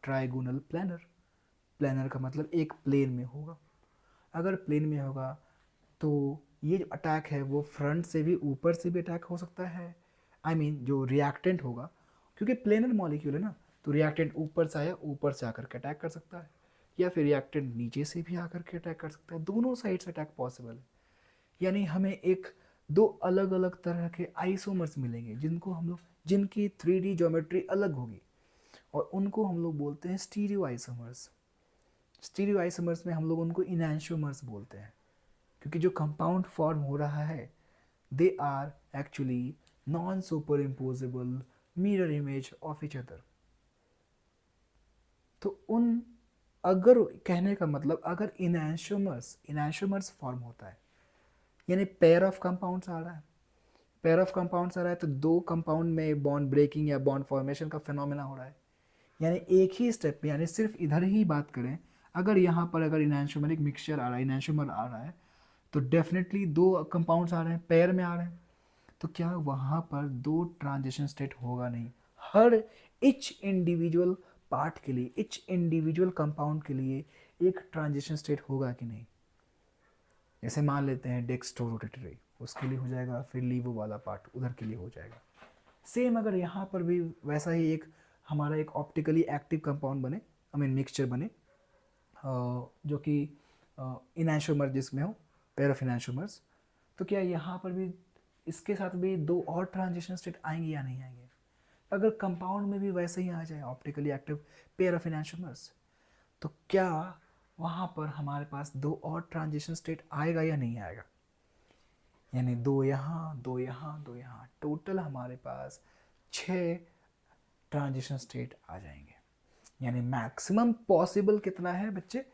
ट्राइगोनल प्लेनर। प्लेनर का मतलब एक प्लेन में होगा। अगर प्लेन में होगा तो ये जो अटैक है वो फ्रंट से भी ऊपर से भी अटैक हो सकता है। आई मीन जो रिएक्टेंट होगा, क्योंकि प्लेनर मॉलिक्यूल है ना, तो रिएक्टेंट ऊपर से आया, ऊपर से आकर के अटैक कर सकता है, या फिर रिएक्टेंट नीचे से भी आकर के अटैक कर सकता है। दोनों साइड से अटैक पॉसिबल है। यानी हमें एक दो अलग अलग तरह के आइसोमर्स मिलेंगे जिनको हम लोग, जिनकी 3D ज्योमेट्री अलग होगी, और उनको हम लोग बोलते हैं स्टीरियो आइसोमर्स। स्टीरियो आइसोमर्स में हम लोग उनको इनैंशियोमर्स बोलते हैं, क्योंकि जो कंपाउंड फॉर्म हो रहा है they are actually non superimposable mirror image of each other. तो उन, अगर कहने का मतलब अगर इनैंशियोमर्स फॉर्म होता है, यानी पेयर ऑफ कंपाउंड्स आ रहा है, पेयर ऑफ कंपाउंड्स आ रहा है, तो दो कंपाउंड में बॉन्ड ब्रेकिंग या बॉन्ड फॉर्मेशन का फिनोमेना हो रहा है। यानी एक ही स्टेप में, यानी सिर्फ इधर ही बात करें, अगर यहाँ पर अगर इनैंशियोमरिक मिक्सचर आ रहा है, इनैंशियोमर आ रहा है, तो डेफिनेटली दो कंपाउंड्स आ रहे हैं, पेयर में आ रहे हैं, तो क्या वहाँ पर दो ट्रांजिशन स्टेट होगा? नहीं। हर इच इंडिविजुअल पार्ट के लिए, इच इंडिविजुअल कंपाउंड के लिए एक ट्रांजिशन स्टेट होगा कि नहीं? जैसे मान लेते हैं डेक्स्ट्रो रोटेटरी, उसके लिए हो जाएगा, फिर लीवो वाला पार्ट उधर के लिए हो जाएगा। सेम अगर यहाँ पर भी वैसा ही एक हमारा एक ऑप्टिकली एक्टिव कंपाउंड बने, आई मीन मिक्सचर बने, जो कि इनैंशियोमर जिसमें हो, पेयर ऑफ इनैंशियोमर्स, तो क्या यहाँ पर भी इसके साथ भी दो और ट्रांजिशन स्टेट आएंगे या नहीं आएंगे? अगर कंपाउंड में भी वैसे ही आ जाए ऑप्टिकली एक्टिव पेयर ऑफ इनैंशियोमर्स, तो क्या वहाँ पर हमारे पास दो और ट्रांजिशन स्टेट आएगा या नहीं आएगा? यानी दो यहाँ, दो यहाँ, दो यहाँ, टोटल हमारे पास 6 ट्रांजिशन स्टेट आ जाएंगे। यानी मैक्सिमम पॉसिबल कितना है बच्चे?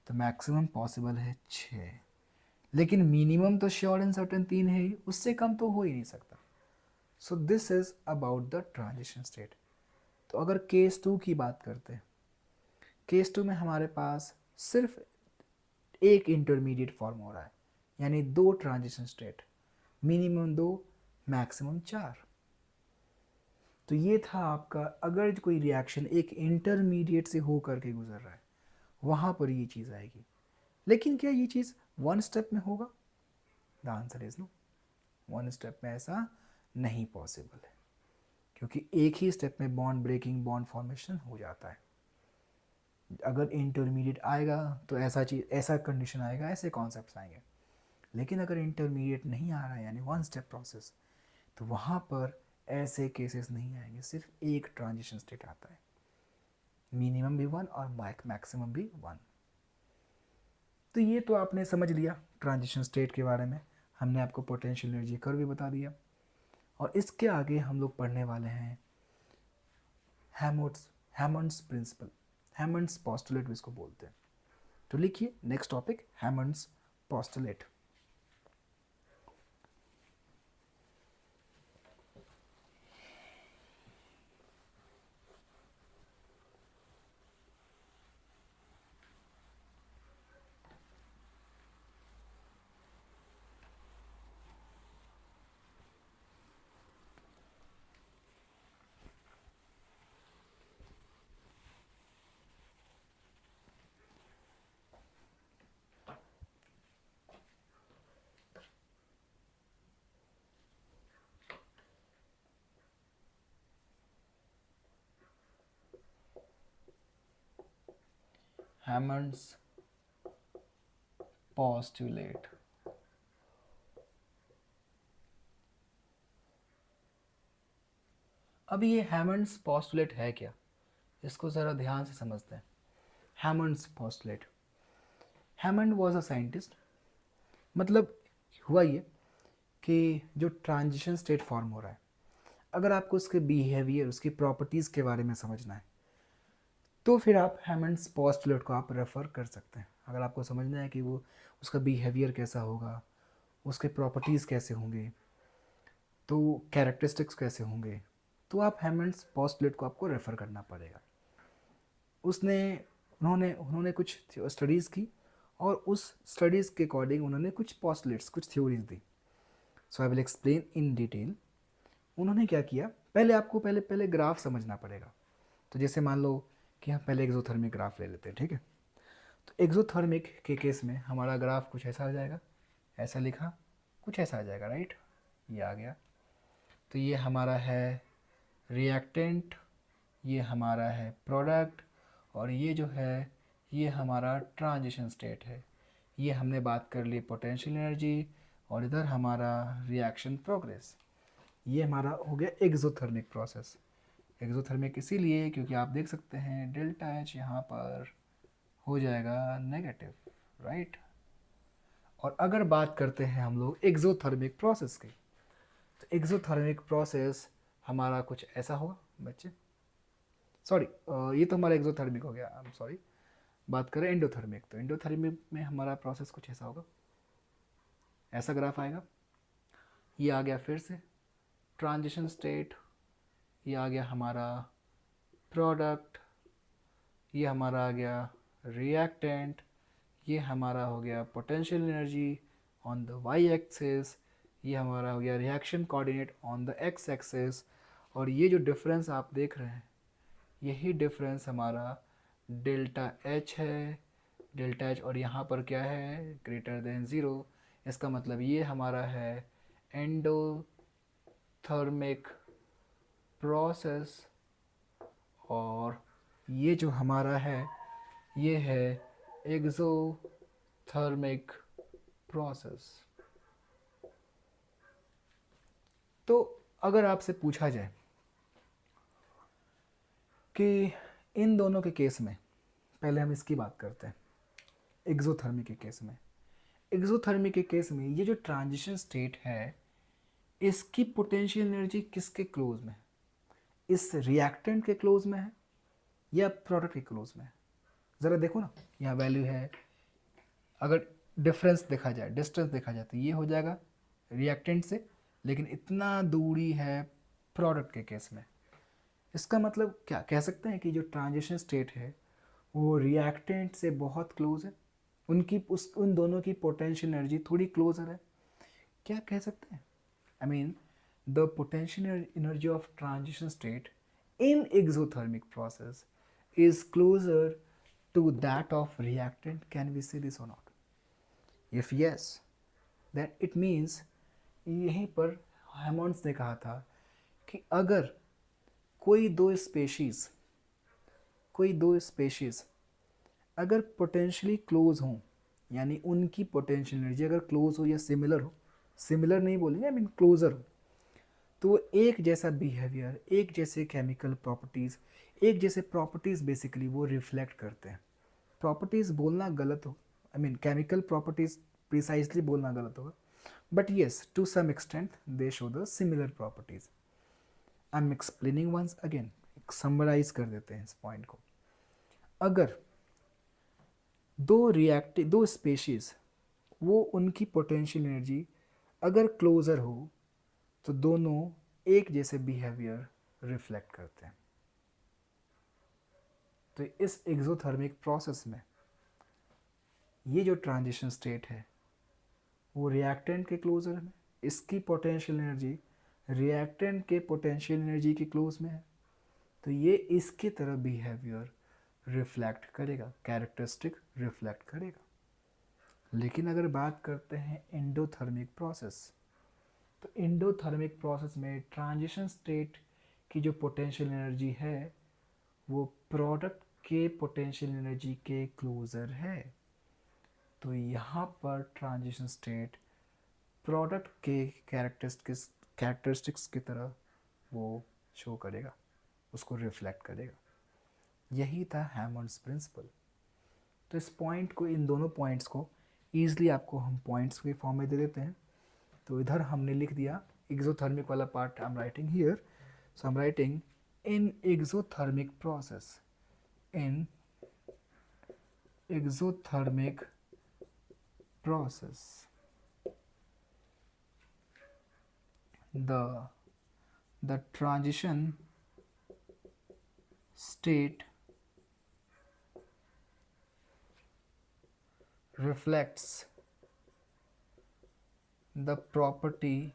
तो मैक्सिमम पॉसिबल है 6, लेकिन मिनिमम तो श्योर एंड सर्टेन 3 है ही, उससे कम तो हो ही नहीं सकता। So this is about the transition state. तो अगर केस 2 की बात करते हैं, केस 2 में हमारे पास सिर्फ एक इंटरमीडिएट फॉर्म हो रहा है, यानी दो ट्रांजिशन स्टेट, मिनिमम 2, मैक्सिमम 4। तो ये था आपका, अगर कोई रिएक्शन एक इंटरमीडिएट से हो करके गुजर रहा है, वहाँ पर ये चीज़ आएगी। लेकिन क्या ये चीज़ वन स्टेप में होगा? The answer is no. One step में ऐसा नहीं पॉसिबल है, क्योंकि एक ही स्टेप में बॉन्ड ब्रेकिंग, बॉन्ड फॉर्मेशन हो जाता है। अगर इंटरमीडिएट आएगा तो ऐसा चीज़, ऐसा कंडीशन आएगा, ऐसे कॉन्सेप्ट्स आएंगे। लेकिन अगर इंटरमीडिएट नहीं आ रहा है, यानी वन स्टेप प्रोसेस, तो वहाँ पर ऐसे केसेस नहीं आएंगे, सिर्फ एक ट्रांजिशन स्टेट आता है, मिनिमम भी 1 और मैक्सिमम भी 1। तो ये तो आपने समझ लिया ट्रांजिशन स्टेट के बारे में, हमने आपको पोटेंशियल एनर्जी कर्व भी बता दिया। और इसके आगे हम लोग पढ़ने वाले हैं हैमंड्स प्रिंसिपल, हैमंड्स पोस्टुलेट इसको बोलते हैं। तो लिखिए नेक्स्ट टॉपिक, हैमंड्स पोस्टुलेट। हैमंड्स पोस्टुलेट। अब ये हैमंड्स पोस्टुलेट है क्या, इसको ज़रा ध्यान से समझते हैं। Hammond's postulate, Hammond was a scientist. मतलब हुआ ये कि जो ट्रांजिशन स्टेट फॉर्म हो रहा है, अगर आपको उसके बिहेवियर, उसकी प्रॉपर्टीज़ के बारे में समझना है, तो फिर आप हैमंड्स पोस्टुलेट को आप रेफ़र कर सकते हैं। अगर आपको समझना है कि वो, उसका बिहेवियर कैसा होगा, उसके प्रॉपर्टीज़ कैसे होंगे, तो कैरेक्टरिस्टिक्स कैसे होंगे, तो आप हैमंड्स पोस्टुलेट को आपको रेफ़र करना पड़ेगा। उसने उन्होंने उन्होंने कुछ स्टडीज़ की, और उस स्टडीज़ के अकॉर्डिंग उन्होंने कुछ पोस्टुलेट्स, कुछ theories the. So I will explain in detail. उन्होंने क्या किया, पहले आपको पहले ग्राफ समझना पड़ेगा। तो जैसे मान लो कि हम पहले एक्सोथर्मिक ग्राफ ले लेते हैं, ठीक है। तो एक्सोथर्मिक के केस में हमारा ग्राफ कुछ ऐसा आ जाएगा, ऐसा लिखा, कुछ ऐसा आ जाएगा, राइट। ये आ गया। तो ये हमारा है रिएक्टेंट, ये हमारा है प्रोडक्ट, और ये जो है ये हमारा ट्रांजिशन स्टेट है। ये हमने बात कर ली पोटेंशियल एनर्जी, और इधर हमारा रिएक्शन प्रोग्रेस। ये हमारा हो गया एक्सोथर्मिक प्रोसेस। एक्सोथर्मिक इसीलिए क्योंकि आप देख सकते हैं डेल्टा एच यहाँ पर हो जाएगा नेगेटिव, राइट। और अगर बात करते हैं हम लोग एक्सोथर्मिक प्रोसेस की, तो एक्सोथर्मिक प्रोसेस हमारा कुछ ऐसा होगा बच्चे। सॉरी, ये तो हमारा एक्सोथर्मिक हो गया, आई एम सॉरी। बात करें एंडोथर्मिक, तो एंडोथर्मिक में हमारा प्रोसेस कुछ ऐसा होगा, ऐसा ग्राफ आएगा। ये आ गया फिर से ट्रांजिशन स्टेट, ये आ गया हमारा प्रोडक्ट, ये हमारा आ गया रिएक्टेंट, ये हमारा हो गया potential energy on the Y axis, ये हमारा हो गया reaction coordinate on the X axis. और ये जो डिफरेंस आप देख रहे हैं, यही डिफरेंस हमारा डेल्टा एच है, डेल्टा एच, और यहाँ पर क्या है ग्रेटर देन ज़ीरो। इसका मतलब ये हमारा है एंडोथर्मिक प्रोसेस, और ये जो हमारा है ये है एक्सोथर्मिक प्रोसेस। तो अगर आपसे पूछा जाए कि इन दोनों के केस में, पहले हम इसकी बात करते हैं एक्सोथर्मिक के केस में। एक्सोथर्मिक के केस में ये जो ट्रांजिशन स्टेट है, इसकी पोटेंशियल एनर्जी किसके क्लोज में है, इस रिएक्टेंट के क्लोज में है या प्रोडक्ट के क्लोज में है। ज़रा देखो ना, यहाँ वैल्यू है, अगर डिफरेंस देखा जाए, डिस्टेंस देखा जाए, तो ये हो जाएगा रिएक्टेंट से, लेकिन इतना दूरी है प्रोडक्ट के केस में। इसका मतलब क्या कह सकते हैं कि जो ट्रांजिशन स्टेट है वो रिएक्टेंट से बहुत क्लोज है, उन दोनों की पोटेंशियल एनर्जी थोड़ी क्लोजर है, क्या कह सकते हैं। I mean the potential energy of transition state in exothermic process is closer to that of reactant. Can we say this or not? If yes, then it means यहीं पर हेमॉन्ड्स ने कहा था कि अगर कोई दो स्पेशीज़ अगर पोटेंशियली क्लोज हों, यानी उनकी पोटेंशियल एनर्जी अगर क्लोज हो या सिमिलर हो, सिमिलर नहीं बोलेंगे, आई मीन क्लोजर हो, तो एक जैसा बिहेवियर, एक जैसे केमिकल प्रॉपर्टीज़, एक जैसे प्रॉपर्टीज़ बेसिकली वो रिफ्लेक्ट करते हैं। प्रॉपर्टीज़ बोलना गलत हो, I mean chemical properties precisely बोलना गलत होगा, but yes to some extent they show the similar properties. I am explaining once again, summarise कर देते हैं इस पॉइंट को। अगर दो स्पेशीज़ वो उनकी पोटेंशियल एनर्जी अगर क्लोज़र हो, तो दोनों एक जैसे बिहेवियर रिफ्लेक्ट करते हैं। तो इस एक्सोथर्मिक प्रोसेस में ये जो ट्रांजिशन स्टेट है वो रिएक्टेंट के क्लोजर में, इसकी पोटेंशियल एनर्जी रिएक्टेंट के पोटेंशियल एनर्जी के क्लोज में है, तो ये इसकी तरह बिहेवियर रिफ्लेक्ट करेगा, कैरेक्टरिस्टिक रिफ्लेक्ट करेगा। लेकिन अगर बात करते हैं एंडोथर्मिक प्रोसेस, तो एंडोथर्मिक प्रोसेस में ट्रांजिशन स्टेट की जो पोटेंशियल एनर्जी है वो प्रोडक्ट के पोटेंशियल एनर्जी के क्लोजर है। तो यहाँ पर ट्रांजिशन स्टेट प्रोडक्ट के कैरेक्टरिस्टिक्स की तरह वो शो करेगा, उसको रिफ्लेक्ट करेगा। यही था हैमॉन्ड्स प्रिंसिपल। तो इस पॉइंट को, इन दोनों पॉइंट्स को ईजिली आपको हम पॉइंट्स के फॉर्म में दे देते हैं। तो इधर हमने लिख दिया एक्सोथर्मिक वाला part, I am writing here, so I am writing in exothermic process, in exothermic process the transition state reflects the property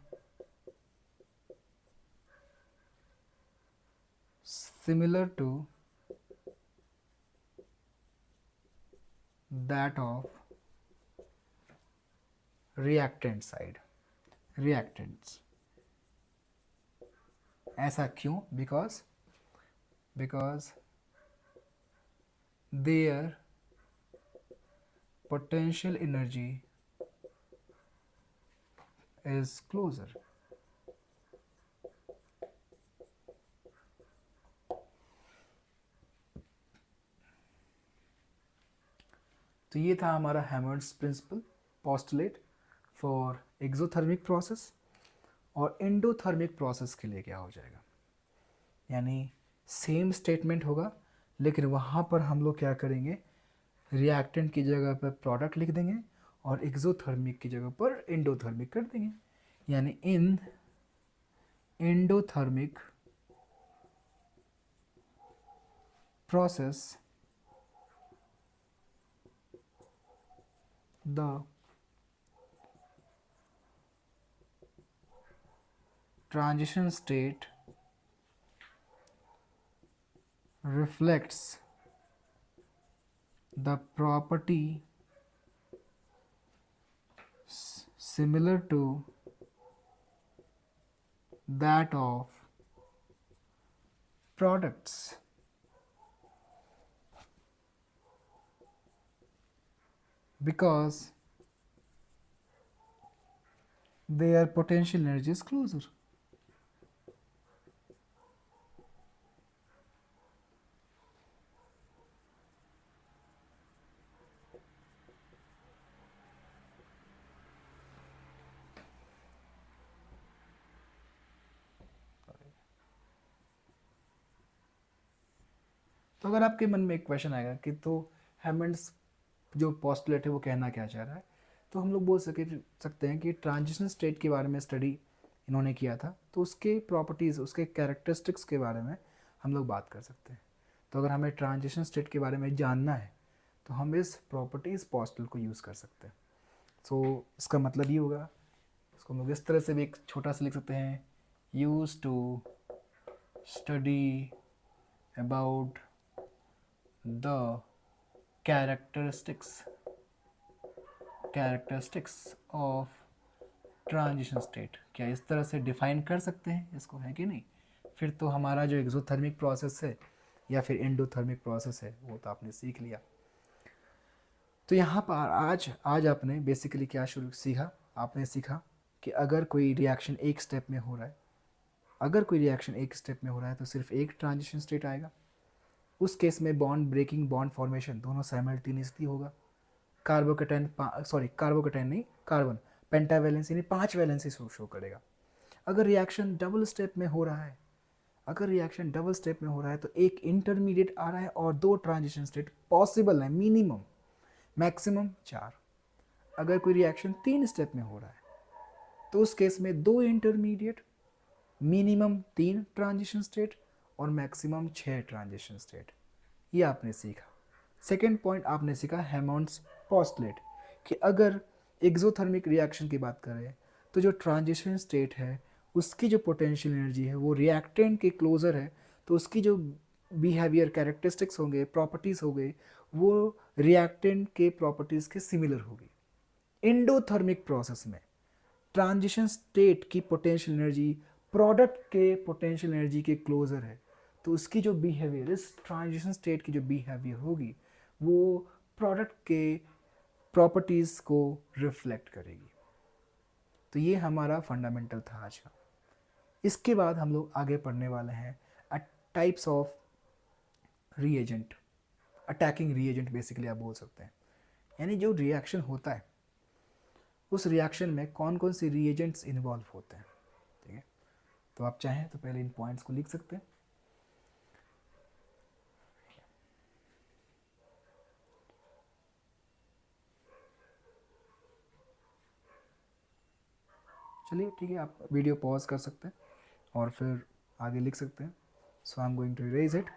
similar to that of reactant side, reactants. ऐसा क्यों? because their potential energy is closer. तो ये था हमारा Hammond's principle postulate for exothermic process. और endothermic process के लिए क्या हो जाएगा, यानी सेम स्टेटमेंट होगा, लेकिन वहाँ पर हम लोग क्या करेंगे, रिएक्टेंट की जगह पर प्रोडक्ट लिख देंगे और एक्सोथर्मिक की जगह पर एंडोथर्मिक कर देंगे। यानी in endothermic process the transition state reflects the property similar to that of products because their potential energy is closer. तो अगर आपके मन में एक क्वेश्चन आएगा कि तो हैमंड्स जो पोस्टुलेट है वो कहना क्या चाह रहा है, तो हम लोग बोल सकते हैं कि ट्रांजिशन स्टेट के बारे में स्टडी इन्होंने किया था, तो उसके प्रॉपर्टीज़, उसके कैरेक्टरिस्टिक्स के बारे में हम लोग बात कर सकते हैं। तो अगर हमें ट्रांजिशन स्टेट के बारे में जानना है तो हम इस प्रॉपर्टीज़ पोस्टुलेट को यूज़ कर सकते हैं। सो इसका मतलब ये होगा, इसको हम लोग इस तरह से भी एक छोटा सा लिख सकते हैं, use to study about the characteristics of transition state. क्या इस तरह से डिफाइन कर सकते हैं इसको, है कि नहीं? फिर तो हमारा जो एक्सोथर्मिक प्रोसेस है या फिर एंडोथर्मिक प्रोसेस है वो तो आपने सीख लिया। तो यहाँ पर आज आपने बेसिकली क्या सीखा, आपने सीखा कि अगर कोई रिएक्शन एक स्टेप में हो रहा है, तो सिर्फ एक ट्रांजिशन स्टेट आएगा। उस केस में बॉन्ड ब्रेकिंग, बॉन्ड फॉर्मेशन दोनों साइमल्टेनियसली होगा। कार्बन पेंटावैलेंसी यानी 5 वैलेंसी शो करेगा। अगर रिएक्शन डबल स्टेप में हो रहा है तो एक इंटरमीडिएट आ रहा है और 2 ट्रांजिशन स्टेट पॉसिबल है, मिनिमम, मैक्सिमम 4। अगर कोई रिएक्शन 3 स्टेप में हो रहा है तो उस केस में 2 इंटरमीडिएट, मिनिमम 3 ट्रांजिशन स्टेट और मैक्सिमम 6 ट्रांजिशन स्टेट। ये आपने सीखा। सेकेंड पॉइंट आपने सीखा हैमंड्स पोस्टुलेट, कि अगर एक्सोथर्मिक रिएक्शन की बात करें तो जो ट्रांजिशन स्टेट है उसकी जो पोटेंशियल एनर्जी है वो रिएक्टेंट के क्लोजर है, तो उसकी जो बिहेवियर, कैरेक्टरिस्टिक्स होंगे, प्रॉपर्टीज़ होंगे, वो रिएक्टेंट के प्रॉपर्टीज़ के सिमिलर होगी। एंडोथर्मिक प्रोसेस में ट्रांजिशन स्टेट की पोटेंशियल एनर्जी प्रोडक्ट के पोटेंशियल एनर्जी के क्लोजर है, तो उसकी जो बिहेवियर, इस ट्रांजिशन स्टेट की जो बिहेवियर होगी वो प्रोडक्ट के प्रॉपर्टीज़ को रिफ्लेक्ट करेगी। तो ये हमारा फंडामेंटल था आज का। इसके बाद हम लोग आगे पढ़ने वाले हैं types of reagent, attacking reagent basically आप बोल सकते हैं। यानी जो रिएक्शन होता है उस रिएक्शन में कौन कौन से रीएजेंट्स इन्वॉल्व होते हैं, ठीक है? तो आप चाहें तो पहले इन पॉइंट्स को लिख सकते हैं। चलिए ठीक है, आप वीडियो पॉज कर सकते हैं और फिर आगे लिख सकते हैं। So I am going to erase it.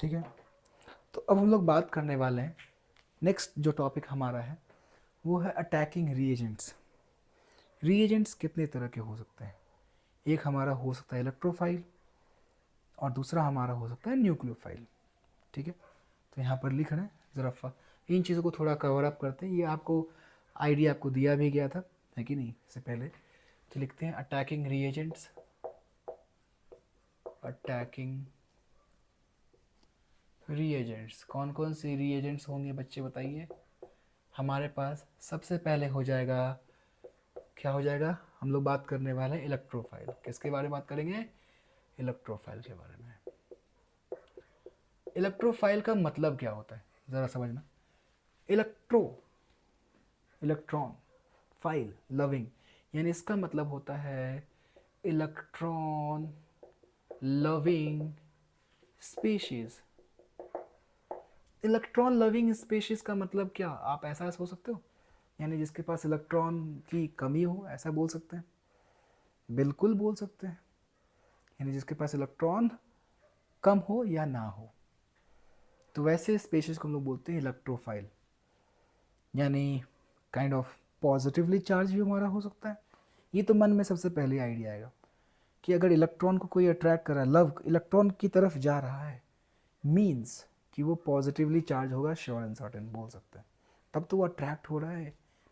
ठीक है, तो अब हम लोग बात करने वाले हैं, नेक्स्ट जो टॉपिक हमारा है वो है अटैकिंग रीएजेंट्स। रीएजेंट्स कितने तरह के हो सकते हैं? एक हमारा हो सकता है इलेक्ट्रोफाइल और दूसरा हमारा हो सकता है न्यूक्लियोफाइल। ठीक है, तो यहाँ पर लिख रहे हैं ज़रा इन चीज़ों को थोड़ा कवर अप करते हैं। ये आपको आइडिया आपको दिया भी गया था, है कि नहीं, इससे पहले। तो लिखते हैं अटैकिंग रीएजेंट्स। अटैकिंग रीएजेंट्स, कौन कौन से रीएजेंट्स होंगे बच्चे बताइए? हमारे पास सबसे पहले हो जाएगा, क्या हो जाएगा? हम लोग बात करने वाले हैं इलेक्ट्रोफाइल। किसके बारे में बात करेंगे? इलेक्ट्रोफाइल के बारे में। इलेक्ट्रोफाइल का मतलब क्या होता है ज़रा समझना। इलेक्ट्रॉन, फाइल, लविंग, यानी इसका मतलब होता है electron loving species. Electron loving species का मतलब क्या? आप ऐसा सोच सकते हो, यानी जिसके पास इलेक्ट्रॉन की कमी हो, ऐसा बोल सकते हैं? बिल्कुल बोल सकते हैं, यानी जिसके पास इलेक्ट्रॉन कम हो या ना हो, तो वैसे स्पीशीज को हम लोग बोलते हैं इलेक्ट्रोफाइल। यानी काइंड ऑफ पॉजिटिवली चार्ज भी हमारा हो सकता है। ये तो मन में सबसे पहले आइडिया आएगा कि अगर इलेक्ट्रॉन को कोई अट्रैक्ट कर रहा है, लव इलेक्ट्रॉन की तरफ जा रहा है, मीन्स कि वो पॉजिटिवली चार्ज होगा, श्योर एंड सर्टेन बोल सकते हैं। तब तो वो अट्रैक्ट हो रहा है,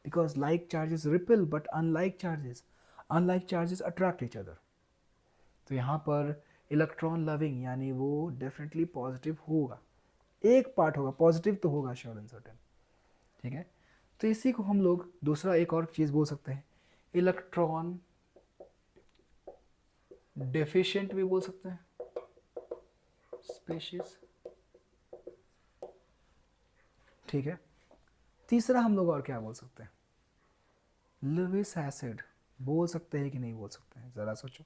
because like charges repel but unlike charges attract each other. तो यहाँ पर इलेक्ट्रॉन लविंग यानी वो डेफिनेटली पॉजिटिव होगा, एक पार्ट होगा पॉजिटिव तो होगा, श्योर एंड सर्टेन। ठीक है, तो इसी को हम लोग दूसरा एक और चीज़ बोल सकते हैं, इलेक्ट्रॉन डेफिशिएंट भी बोल सकते हैं स्पीशीज। ठीक है, तीसरा हम लोग और क्या बोल सकते हैं? लुईस एसिड बोल सकते हैं कि नहीं बोल सकते हैं? ज़रा सोचो,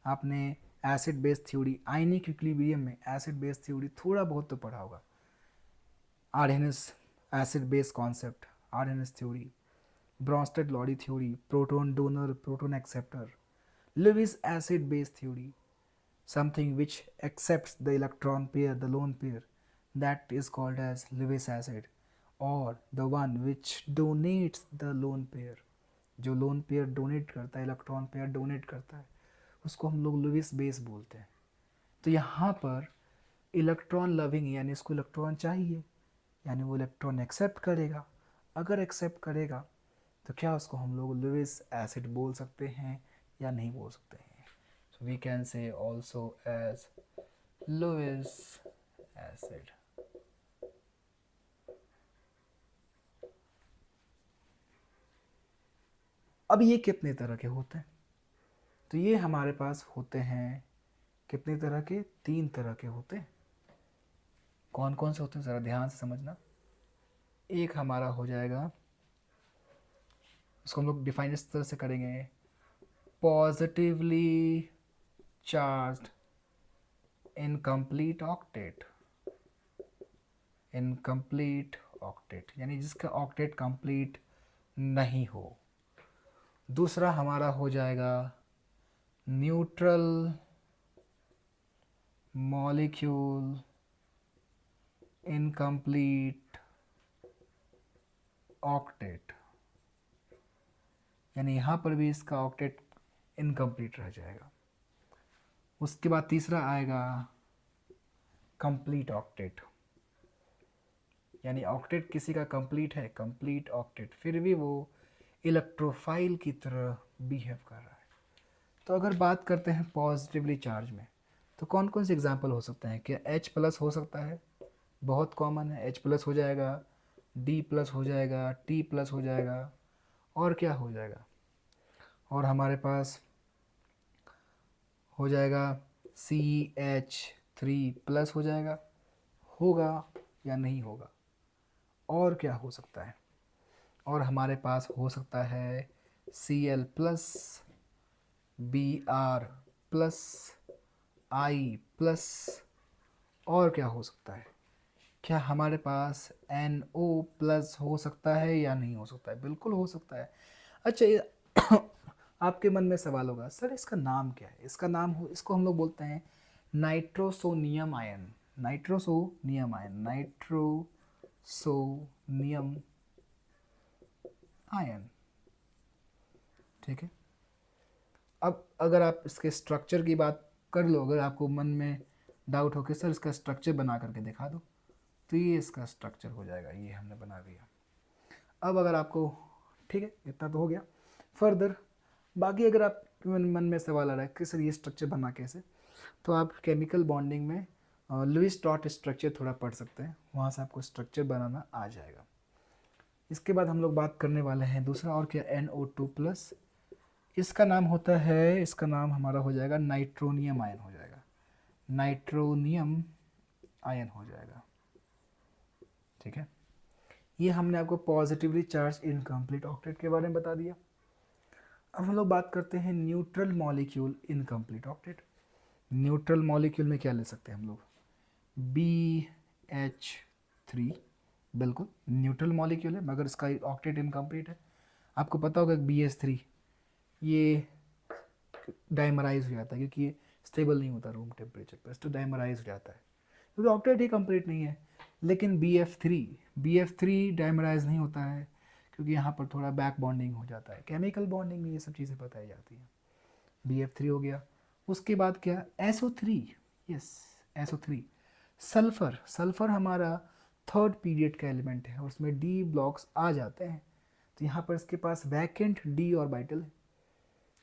आपने acid base theory, ionic equilibrium में एसिड बेस थ्योरी थोड़ा बहुत तो पढ़ा होगा। Arrhenius acid base concept, Arrhenius theory, Bronsted Lowry theory, proton donor proton acceptor, Lewis acid base theory, something which accepts the electron pair, the lone pair, that is called as Lewis acid, or the one which donates the lone pair, जो lone pair donate करता है, electron pair donate करता है, उसको हम लोग Lewis base बोलते हैं। तो यहाँ पर इलेक्ट्रॉन लविंग यानी इसको इलेक्ट्रॉन चाहिए, यानी वो इलेक्ट्रॉन एक्सेप्ट करेगा। अगर एक्सेप्ट करेगा तो क्या उसको हम लोग लुईस एसिड बोल सकते हैं या नहीं बोल सकते हैं? So we can say also as Lewis acid. अब ये कितने तरह के होते हैं? तो ये हमारे पास होते हैं कितने तरह के? 3 तरह के होते हैं। कौन कौन से होते हैं ज़रा ध्यान से समझना। एक हमारा हो जाएगा, उसको हम लोग डिफाइन इस तरह से करेंगे, positively charged incomplete octet. Incomplete octet यानी जिसका ऑक्टेट कंप्लीट नहीं हो। दूसरा हमारा हो जाएगा न्यूट्रल मॉलिक्यूल इनकम्प्लीट ऑक्टेट, यानी यहाँ पर भी इसका ऑक्टेट इनकम्प्लीट रह जाएगा। उसके बाद तीसरा आएगा कंप्लीट ऑक्टेट, यानी ऑक्टेट किसी का कंप्लीट है, कंप्लीट ऑक्टेट, फिर भी वो इलेक्ट्रोफाइल की तरह बिहेव कर रहा है। तो अगर बात करते हैं पॉजिटिवली चार्ज में, तो कौन कौन से एग्जाम्पल हो सकते हैं? क्या H प्लस हो सकता है? बहुत कॉमन है, H प्लस हो जाएगा, D प्लस हो जाएगा, T प्लस हो जाएगा, और क्या हो जाएगा? और हमारे पास हो जाएगा CH3 प्लस हो जाएगा, होगा या नहीं होगा? और क्या हो सकता है? और हमारे पास हो सकता है Cl plus, Br plus, I plus, और क्या हो सकता है? क्या हमारे पास NO प्लस हो सकता है या नहीं हो सकता है? बिल्कुल हो सकता है। अच्छा, ये आपके मन में सवाल होगा, सर इसका नाम क्या है? इसका नाम इसको हम लोग बोलते हैं nitrosonium ion. Nitrosonium ion, nitrosonium ion. ठीक है, अब अगर आप इसके स्ट्रक्चर की बात कर लो, अगर आपको मन में डाउट हो कि सर इसका स्ट्रक्चर बना करके दिखा दो, तो ये इसका स्ट्रक्चर हो जाएगा, ये हमने बना दिया। अब अगर आपको, ठीक है इतना तो हो गया, फर्दर बाकी अगर आप मन में सवाल आ रहा है कि सर ये स्ट्रक्चर बना कैसे, तो आप केमिकल बॉन्डिंग में लुईस डॉट स्ट्रक्चर थोड़ा पढ़ सकते हैं, वहाँ से आपको स्ट्रक्चर बनाना आ जाएगा। इसके बाद हम लोग बात करने वाले हैं दूसरा, और क्या, NO2+। इसका नाम होता है, इसका नाम हमारा हो जाएगा नाइट्रोनियम आयन हो जाएगा, नाइट्रोनियम आयन हो जाएगा। ठीक है, ये हमने आपको पॉजिटिवली चार्ज इनकम्प्लीट ऑक्टेट के बारे में बता दिया। अब हम लोग बात करते हैं neutral molecule incomplete octet. Neutral molecule में क्या ले सकते हैं हम लोग, BH3, बिल्कुल न्यूट्रल मॉलिक्यूल है मगर इसका ऑक्टेट इनकम्प्लीट है। आपको पता होगा कि BH3 ये डाइमराइज हो जाता है, क्योंकि ये स्टेबल नहीं होता रूम टेम्परेचर पर, तो डाइमराइज हो जाता है, क्योंकि ऑक्टेट ही कंप्लीट नहीं है। लेकिन BF3 डाइमराइज नहीं होता है, क्योंकि यहाँ पर थोड़ा बैक बॉन्डिंग हो जाता है, केमिकल बॉन्डिंग में ये सब चीज़ें बताई जाती हैं। BF3 हो गया। उसके बाद क्या, SO3, यस SO3, सल्फर हमारा थर्ड पीरियड का एलिमेंट है और उसमें D ब्लॉक्स आ जाते हैं, तो यहाँ पर इसके पास वैकेंट D ऑर्बिटल है,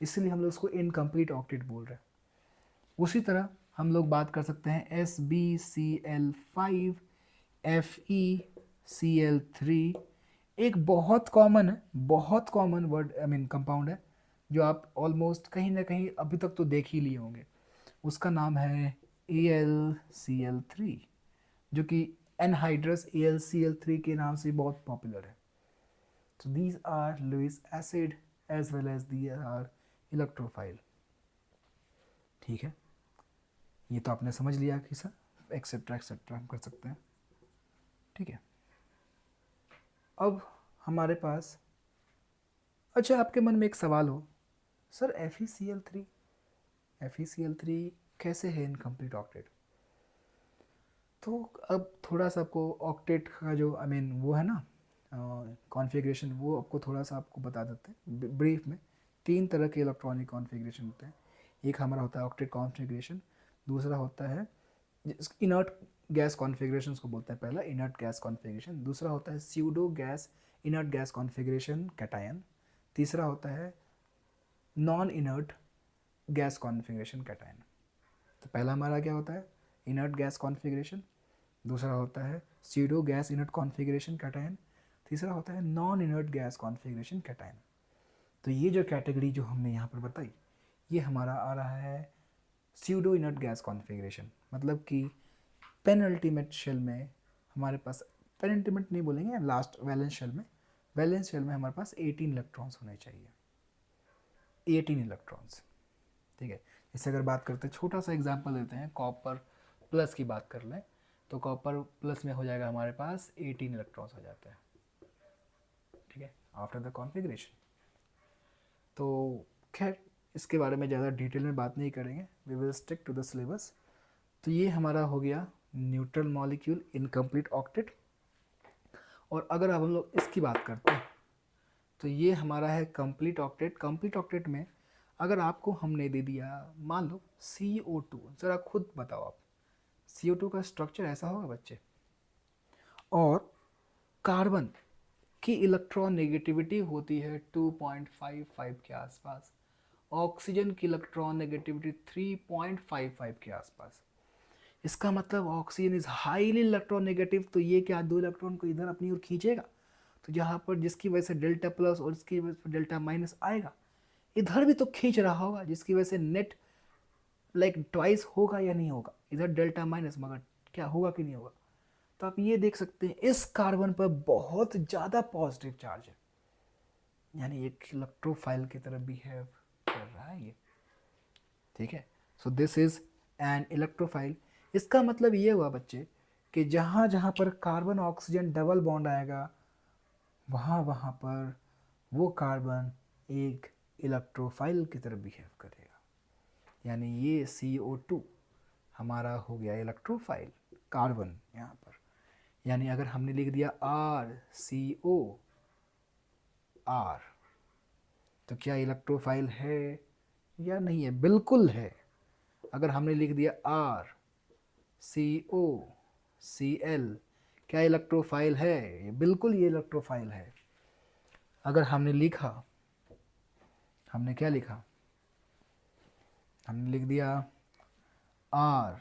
इसलिए हम लोग उसको इनकम्प्लीट ऑक्टेट बोल रहे हैं। उसी तरह हम लोग बात कर सकते हैं SbCl5 FeCl3, एक बहुत कॉमन वर्ड कंपाउंड है, जो आप ऑलमोस्ट कहीं ना कहीं अभी तक तो देख ही लिए होंगे। उसका नाम है AlCl3, जो कि एनहाइड्रस AlCl3 के नाम से बहुत पॉपुलर है। So these are Lewis acid as well as these are electrophile। ठीक है, ये तो आपने समझ लिया कि सर एक्सेट्रा हम कर सकते हैं। ठीक है, अब हमारे पास, अच्छा आपके मन में एक सवाल हो, सर FeCl3 कैसे है इनकम्प्लीट ऑक्टेट? तो अब थोड़ा सा आपको ऑक्टेट का जो वो है ना कॉन्फ़िगरेशन, वो आपको थोड़ा सा आपको बता देते हैं ब्रीफ में। 3 तरह के इलेक्ट्रॉनिक कॉन्फ़िगरेशन होते हैं। एक हमारा होता है ऑक्टेट कॉन्फ़िगरेशन, दूसरा होता है इनर्ट गैस कॉन्फ़िगरेशन को बोलते हैं, पहला इनर्ट गैस कॉन्फ़िगरेशन, दूसरा होता है pseudo gas inert gas configuration cation, तीसरा होता है non inert gas configuration cation. तो पहला हमारा क्या होता है, इनर्ट गैस कॉन्फ़िगरेशन, दूसरा होता है pseudo gas inert configuration cation, तीसरा होता है non inert gas configuration cation. तो ये जो कैटेगरी जो हमने यहाँ पर बताई, ये हमारा आ रहा है स्यूडो इनर्ट गैस कॉन्फ़िगरेशन, मतलब कि पेनल्टीमेट शेल में हमारे पास, पेनल्टीमेट नहीं बोलेंगे, लास्ट वैलेंस शेल में हमारे पास 18 इलेक्ट्रॉन्स होने चाहिए, 18 इलेक्ट्रॉन्स। ठीक है, जैसे अगर बात करते हैं, छोटा सा एग्जांपल देते हैं, कॉपर प्लस की बात कर लें, तो कॉपर प्लस में हो जाएगा हमारे पास 18 इलेक्ट्रॉन्स हो जाता है। ठीक है, आफ्टर द कॉन्फ़िगरेशन। तो खैर इसके बारे में ज़्यादा डिटेल में बात नहीं करेंगे, we will stick to the syllabus. तो ये हमारा हो गया न्यूट्रल मॉलिक्यूल इनकम्प्लीट ऑक्टेट। और अगर अब हम लोग इसकी बात करते हैं, तो ये हमारा है कंप्लीट ऑक्टेट। कंप्लीट ऑक्टेट में अगर आपको हमने दे दिया, मान लो CO2, ज़रा खुद बताओ आप, CO2 का स्ट्रक्चर ऐसा होगा बच्चे, और कार्बन की इलेक्ट्रॉन नेगेटिविटी होती है 2.55 के आसपास, ऑक्सीजन की इलेक्ट्रॉन नेगेटिविटी 3.55 के आसपास। इसका मतलब oxygen is highly electron negative, तो ये क्या 2 इलेक्ट्रॉन को इधर अपनी ओर खींचेगा, तो जहाँ पर जिसकी वजह से डेल्टा प्लस और इसकी वजह से डेल्टा माइनस आएगा, इधर भी तो खींच रहा होगा, जिसकी वजह से नेट ट्वाइस होगा या नहीं होगा, इधर डेल्टा माइनस, मगर क्या होगा कि नहीं होगा। तो आप ये देख सकते हैं इस कार्बन पर बहुत ज़्यादा पॉजिटिव चार्ज है, यानी एक इलेक्ट्रोफाइल की तरह बिहेव कर रहा है ये। ठीक है, so this is an electrophile. इसका मतलब ये हुआ बच्चे कि जहाँ जहाँ पर कार्बन ऑक्सीजन डबल बॉन्ड आएगा, वहाँ वहाँ पर वो कार्बन एक इलेक्ट्रोफाइल की तरह बिहेव करेगा, यानी ये CO2 हमारा हो गया इलेक्ट्रोफाइल। कार्बन यहाँ पर। यानी अगर हमने लिख दिया RCO R, तो क्या इलेक्ट्रोफाइल है या नहीं है? बिल्कुल है। अगर हमने लिख दिया RCOCl, क्या इलेक्ट्रोफाइल है? बिल्कुल ये इलेक्ट्रोफाइल है। अगर हमने लिखा, हमने क्या लिखा? हमने लिख दिया RCOOR,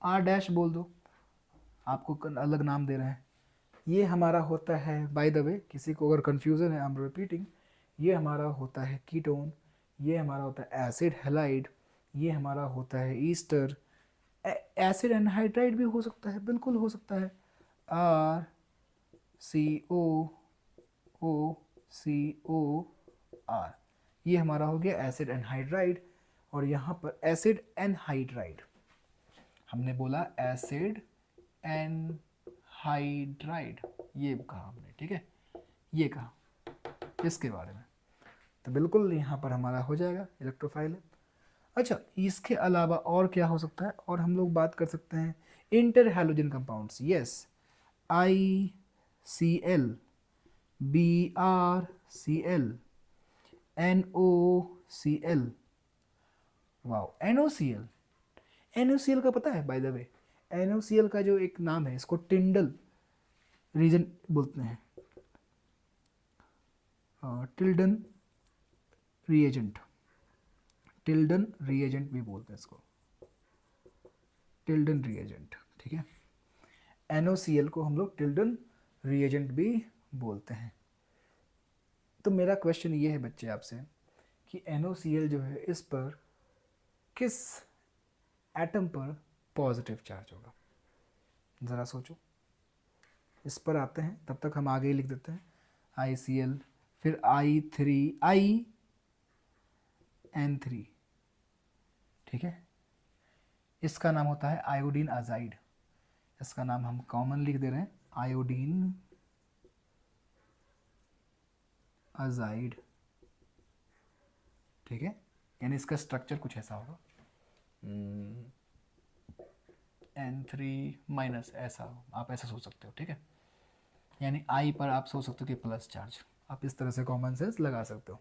R डैश बोल दो, आपको अलग नाम दे रहे हैं। ये हमारा होता है, बाय द वे किसी को अगर कन्फ्यूज़न है, आई एम रिपीटिंग, ये हमारा होता है कीटोन, ये हमारा होता है एसिड हैलाइड, ये हमारा होता है ईस्टर। एसिड एनहाइड्राइड भी हो सकता है, बिल्कुल हो सकता है। RCOOCOR, ये हमारा हो गया एसिड एनहाइड्राइड। और यहाँ पर एसिड एनहाइड्राइड, हमने बोला एसिड एनहाइड्राइड, ये कहा हमने, ठीक है, ये कहा इसके बारे में। तो बिल्कुल यहाँ पर हमारा हो जाएगा इलेक्ट्रोफाइल है। अच्छा, इसके अलावा और क्या हो सकता है? और हम लोग बात कर सकते हैं inter halogen compounds. Yes, ICl, BrCl, NOCl, wow, NOCl। NOCl का पता है बाय द वे? NOCl का जो एक नाम है, इसको टिंडल रीजन बोलते हैं, टिल्डन रिएजेंट, टिल्डन रिएजेंट भी बोलते हैं इसको, टिल्डन रिएजेंट, ठीक है। NOCl को हम लोग टिल्डन रिएजेंट भी बोलते हैं। तो मेरा क्वेश्चन ये है बच्चे आपसे कि NOCl जो है, इस पर किस एटम पर पॉजिटिव चार्ज होगा? ज़रा सोचो, इस पर आते हैं, तब तक हम आगे ही लिख देते हैं ICl, फिर IN3, ठीक है। इसका नाम होता है आयोडीन अजाइड, इसका नाम हम कॉमन लिख दे रहे हैं आयोडीन अजाइड, ठीक है। यानी इसका स्ट्रक्चर कुछ ऐसा होगा, N3- ऐसा, आप ऐसा सोच सकते हो, ठीक है। यानी I पर आप सोच सकते हो कि प्लस चार्ज, आप इस तरह से कॉमन सेंस लगा सकते हो।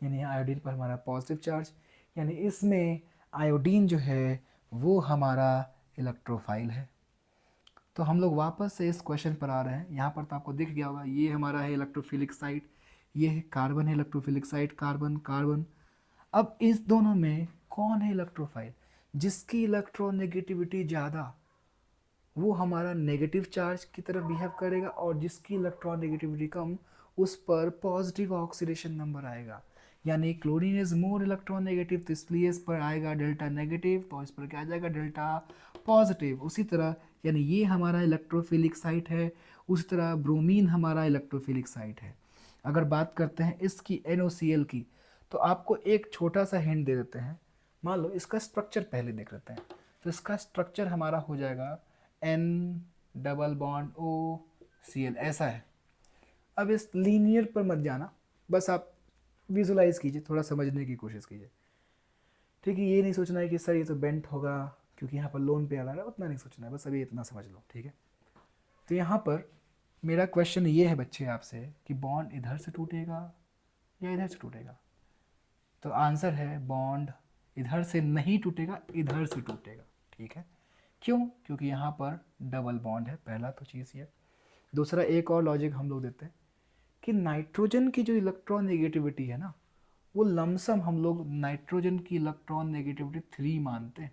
यानी आयोडीन पर हमारा पॉजिटिव चार्ज, यानी इसमें आयोडीन जो है वो हमारा इलेक्ट्रोफाइल है। तो हम लोग वापस से इस क्वेश्चन पर आ रहे हैं। यहाँ पर तो आपको दिख गया होगा, ये हमारा है इलेक्ट्रोफिलिक साइट, ये है कार्बन है इलेक्ट्रोफिलिक साइट, कार्बन कार्बन। अब इस दोनों में कौन है इलेक्ट्रोफाइल? जिसकी इलेक्ट्रोनेगेटिविटी ज़्यादा, वो हमारा नेगेटिव चार्ज की तरफ बिहेव करेगा, और जिसकी इलेक्ट्रॉन नेगेटिविटी कम, उस पर पॉजिटिव ऑक्सीडेशन नंबर आएगा। यानी chlorine is more electron negative, तो इसलिए इस पर आएगा डेल्टा नेगेटिव, तो इस पर क्या आ जाएगा? Delta positive. उसी तरह यानी ये हमारा इलेक्ट्रोफिलिक साइट है, उसी तरह ब्रोमीन हमारा इलेक्ट्रोफिलिक साइट है। अगर बात करते हैं इसकी NOCl की, तो आपको एक छोटा सा हिंट दे देते हैं। मान लो इसका स्ट्रक्चर पहले देख लेते हैं। तो इसका स्ट्रक्चर हमारा हो जाएगा N+O Cl, ऐसा है। अब इस लीनियर पर मत जाना, बस आप विजुलाइज कीजिए, थोड़ा समझने की कोशिश कीजिए, ठीक है। ये नहीं सोचना है कि सर ये तो बेंट होगा क्योंकि यहाँ पर लोन पे आ रहा है, उतना नहीं सोचना है, बस अभी इतना समझ लो, ठीक है। तो यहाँ पर मेरा क्वेश्चन ये है बच्चे आपसे कि बॉन्ड इधर से टूटेगा या इधर से टूटेगा? तो आंसर है बॉन्ड इधर से नहीं टूटेगा, इधर से टूटेगा, ठीक है। क्यों? क्योंकि यहाँ पर डबल बॉन्ड है, पहला तो चीज़ ये। दूसरा एक और लॉजिक हम लोग देते हैं कि नाइट्रोजन की जो इलेक्ट्रॉन नेगेटिविटी है ना, वो लमसम हम लोग नाइट्रोजन की इलेक्ट्रॉन नेगेटिविटी 3 मानते हैं,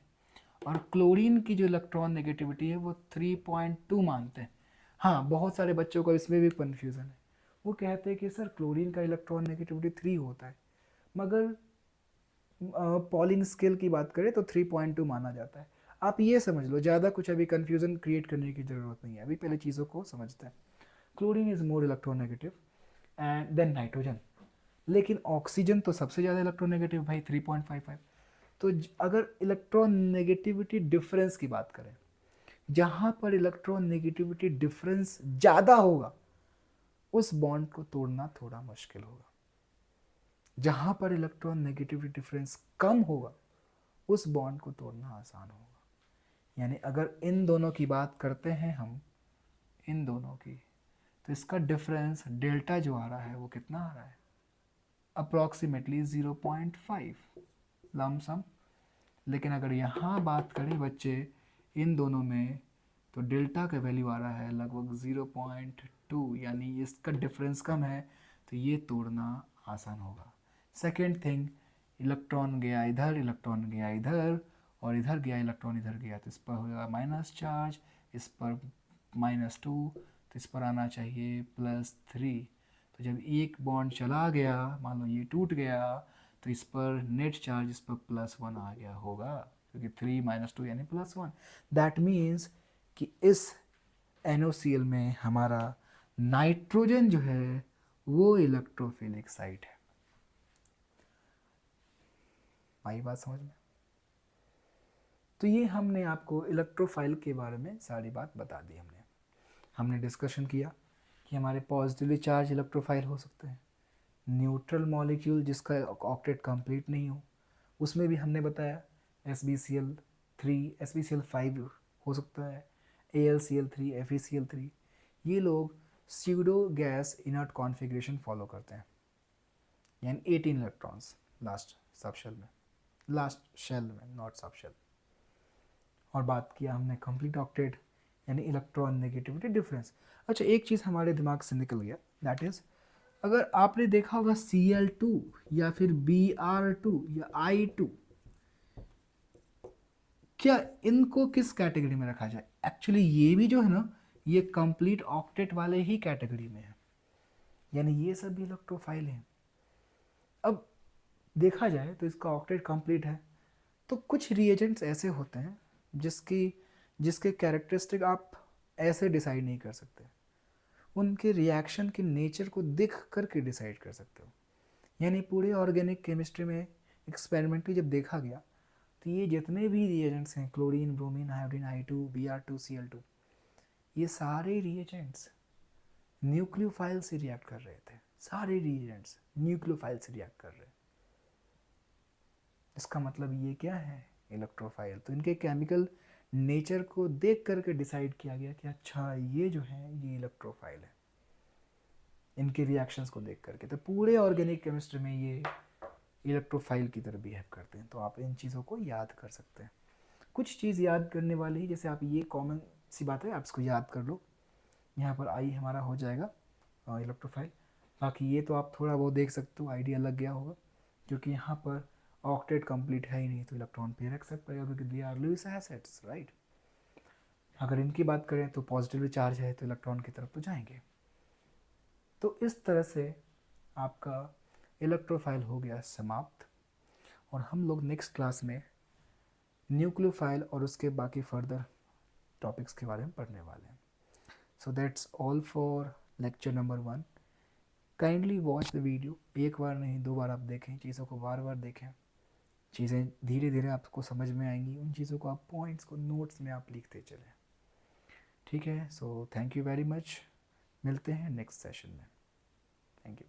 और क्लोरीन की जो इलेक्ट्रॉन नेगेटिविटी है वो 3.2 मानते हैं। हाँ, बहुत सारे बच्चों को इसमें भी कन्फ्यूज़न है, वो कहते हैं कि सर क्लोरीन का इलेक्ट्रॉन नेगेटिविटी 3 होता है, मगर पॉलिंग स्केल की बात करें तो 3.2 माना जाता है। आप ये समझ लो, ज़्यादा कुछ अभी कन्फ्यूज़न क्रिएट करने की ज़रूरत नहीं है, अभी पहले चीज़ों को समझते हैं। Chlorine is more electronegative and then nitrogen, लेकिन ऑक्सीजन तो सबसे ज़्यादा इलेक्ट्रोनेगेटिव भाई, 3.55। तो अगर इलेक्ट्रॉन नेगेटिविटी डिफरेंस की बात करें, जहाँ पर इलेक्ट्रॉन नेगेटिविटी डिफरेंस ज़्यादा होगा, उस बॉन्ड को तोड़ना थोड़ा मुश्किल होगा। जहाँ पर इलेक्ट्रॉन नेगेटिविटी डिफरेंस कम होगा उस बॉन्ड को तोड़ना आसान होगा। यानी अगर इन दोनों की बात करते हैं हम, इन दोनों की, तो इसका डिफरेंस डेल्टा जो आ रहा है वो कितना आ रहा है, अप्रॉक्सीमेटली 0.5 लमसम। लेकिन अगर यहाँ बात करें बच्चे इन दोनों में, तो डेल्टा का वैल्यू आ रहा है लगभग 0.2, यानी इसका डिफरेंस कम है, तो ये तोड़ना आसान होगा। सेकेंड थिंग, इलेक्ट्रॉन गया इधर, इलेक्ट्रॉन गया इधर, और इधर गया इलेक्ट्रॉन, इधर गया, तो इस पर होगा माइनस चार्ज, इस पर -2, तो इस पर आना चाहिए +3। तो जब एक बॉन्ड चला गया, मान लो ये टूट गया, तो इस पर नेट चार्ज इस पर +1 आ गया होगा, क्योंकि 3 - 2 यानी +1। दैट मीन्स कि इस NaCl में हमारा नाइट्रोजन जो है वो इलेक्ट्रोफिलिक साइट है। आई बात समझ में? तो ये हमने आपको इलेक्ट्रोफाइल के बारे में सारी बात बता दी। हमने डिस्कशन किया कि हमारे पॉजिटिवली चार्ज इलेक्ट्रोफाइल हो सकते हैं, न्यूट्रल मॉलिक्यूल जिसका ऑक्टेट कंप्लीट नहीं हो, उसमें भी हमने बताया SbCl3, SbCl5 हो सकता है, AlCl3, FeCl3। ये लोग pseudo gas inert configuration follow करते हैं, यानी 18 इलेक्ट्रॉन्स लास्ट सबशेल में, लास्ट शेल में, नॉट सबशेल। और बात किया हमने कंप्लीट ऑक्टेट यानी इलेक्ट्रॉन नेगेटिविटी डिफरेंस। अच्छा, एक चीज़ हमारे दिमाग से निकल गया, दैट इज़ अगर आपने देखा होगा Cl2 या फिर Br2 या I2, क्या इनको किस कैटेगरी में रखा जाए? एक्चुअली ये भी जो है ना, ये कंप्लीट ऑक्टेट वाले ही कैटेगरी में है, यानी ये सब भी इलेक्ट्रोफाइल हैं। अब देखा जाए तो इसका ऑक्टेट कंप्लीट है, तो कुछ रिएजेंट्स ऐसे होते हैं जिसके कैरेक्टरिस्टिक आप ऐसे डिसाइड नहीं कर सकते, उनके रिएक्शन के नेचर को देख करके डिसाइड कर सकते हो। यानी पूरे ऑर्गेनिक केमिस्ट्री में एक्सपेरिमेंटली जब देखा गया, तो ये जितने भी रिएजेंट्स हैं, chlorine, bromine, iodine, I2, Br2, Cl2, ये सारे रिएजेंट्स न्यूक्लियोफाइल से रिएक्ट कर रहे थे। सारे रिएजेंट्स न्यूक्लियोफाइल से रिएक्ट कर रहे हैं। इसका मतलब ये क्या है, इलेक्ट्रोफाइल। तो इनके केमिकल नेचर को देख करके डिसाइड किया गया कि अच्छा ये जो है ये इलेक्ट्रोफाइल है, इनके रिएक्शंस को देख करके। तो पूरे ऑर्गेनिक केमिस्ट्री में ये इलेक्ट्रोफाइल की तरह बिहेव करते हैं। तो आप इन चीज़ों को याद कर सकते हैं। कुछ चीज़ याद करने वाली, जैसे आप ये कॉमन सी बात है, आप इसको याद कर लो। यहाँ पर आई हमारा हो जाएगा इलेक्ट्रोफाइल। बाकी ये तो आप थोड़ा बहुत देख सकते हो, आइडिया लग गया होगा, क्योंकि यहाँ पर ऑक्टेट कंप्लीट है ही नहीं, तो इलेक्ट्रॉन पे एक्सेप्ट करेगा, क्योंकि they are Lewis acids, right. अगर इनकी बात करें तो पॉजिटिवली चार्ज है, तो इलेक्ट्रॉन की तरफ तो जाएंगे। तो इस तरह से आपका इलेक्ट्रोफाइल हो गया समाप्त, और हम लोग नेक्स्ट क्लास में न्यूक्लियोफाइल और उसके बाकी फर्दर टॉपिक्स के बारे में पढ़ने वाले हैं। So that's all for lecture number 1। Kindly watch the video, एक बार नहीं 2 बार आप देखें, चीज़ों को बार बार देखें, चीज़ें धीरे धीरे आपको समझ में आएंगी। उन चीज़ों को आप पॉइंट्स को नोट्स में आप लिखते चलें, ठीक है। So thank you very much, मिलते हैं नेक्स्ट सेशन में। Thank you.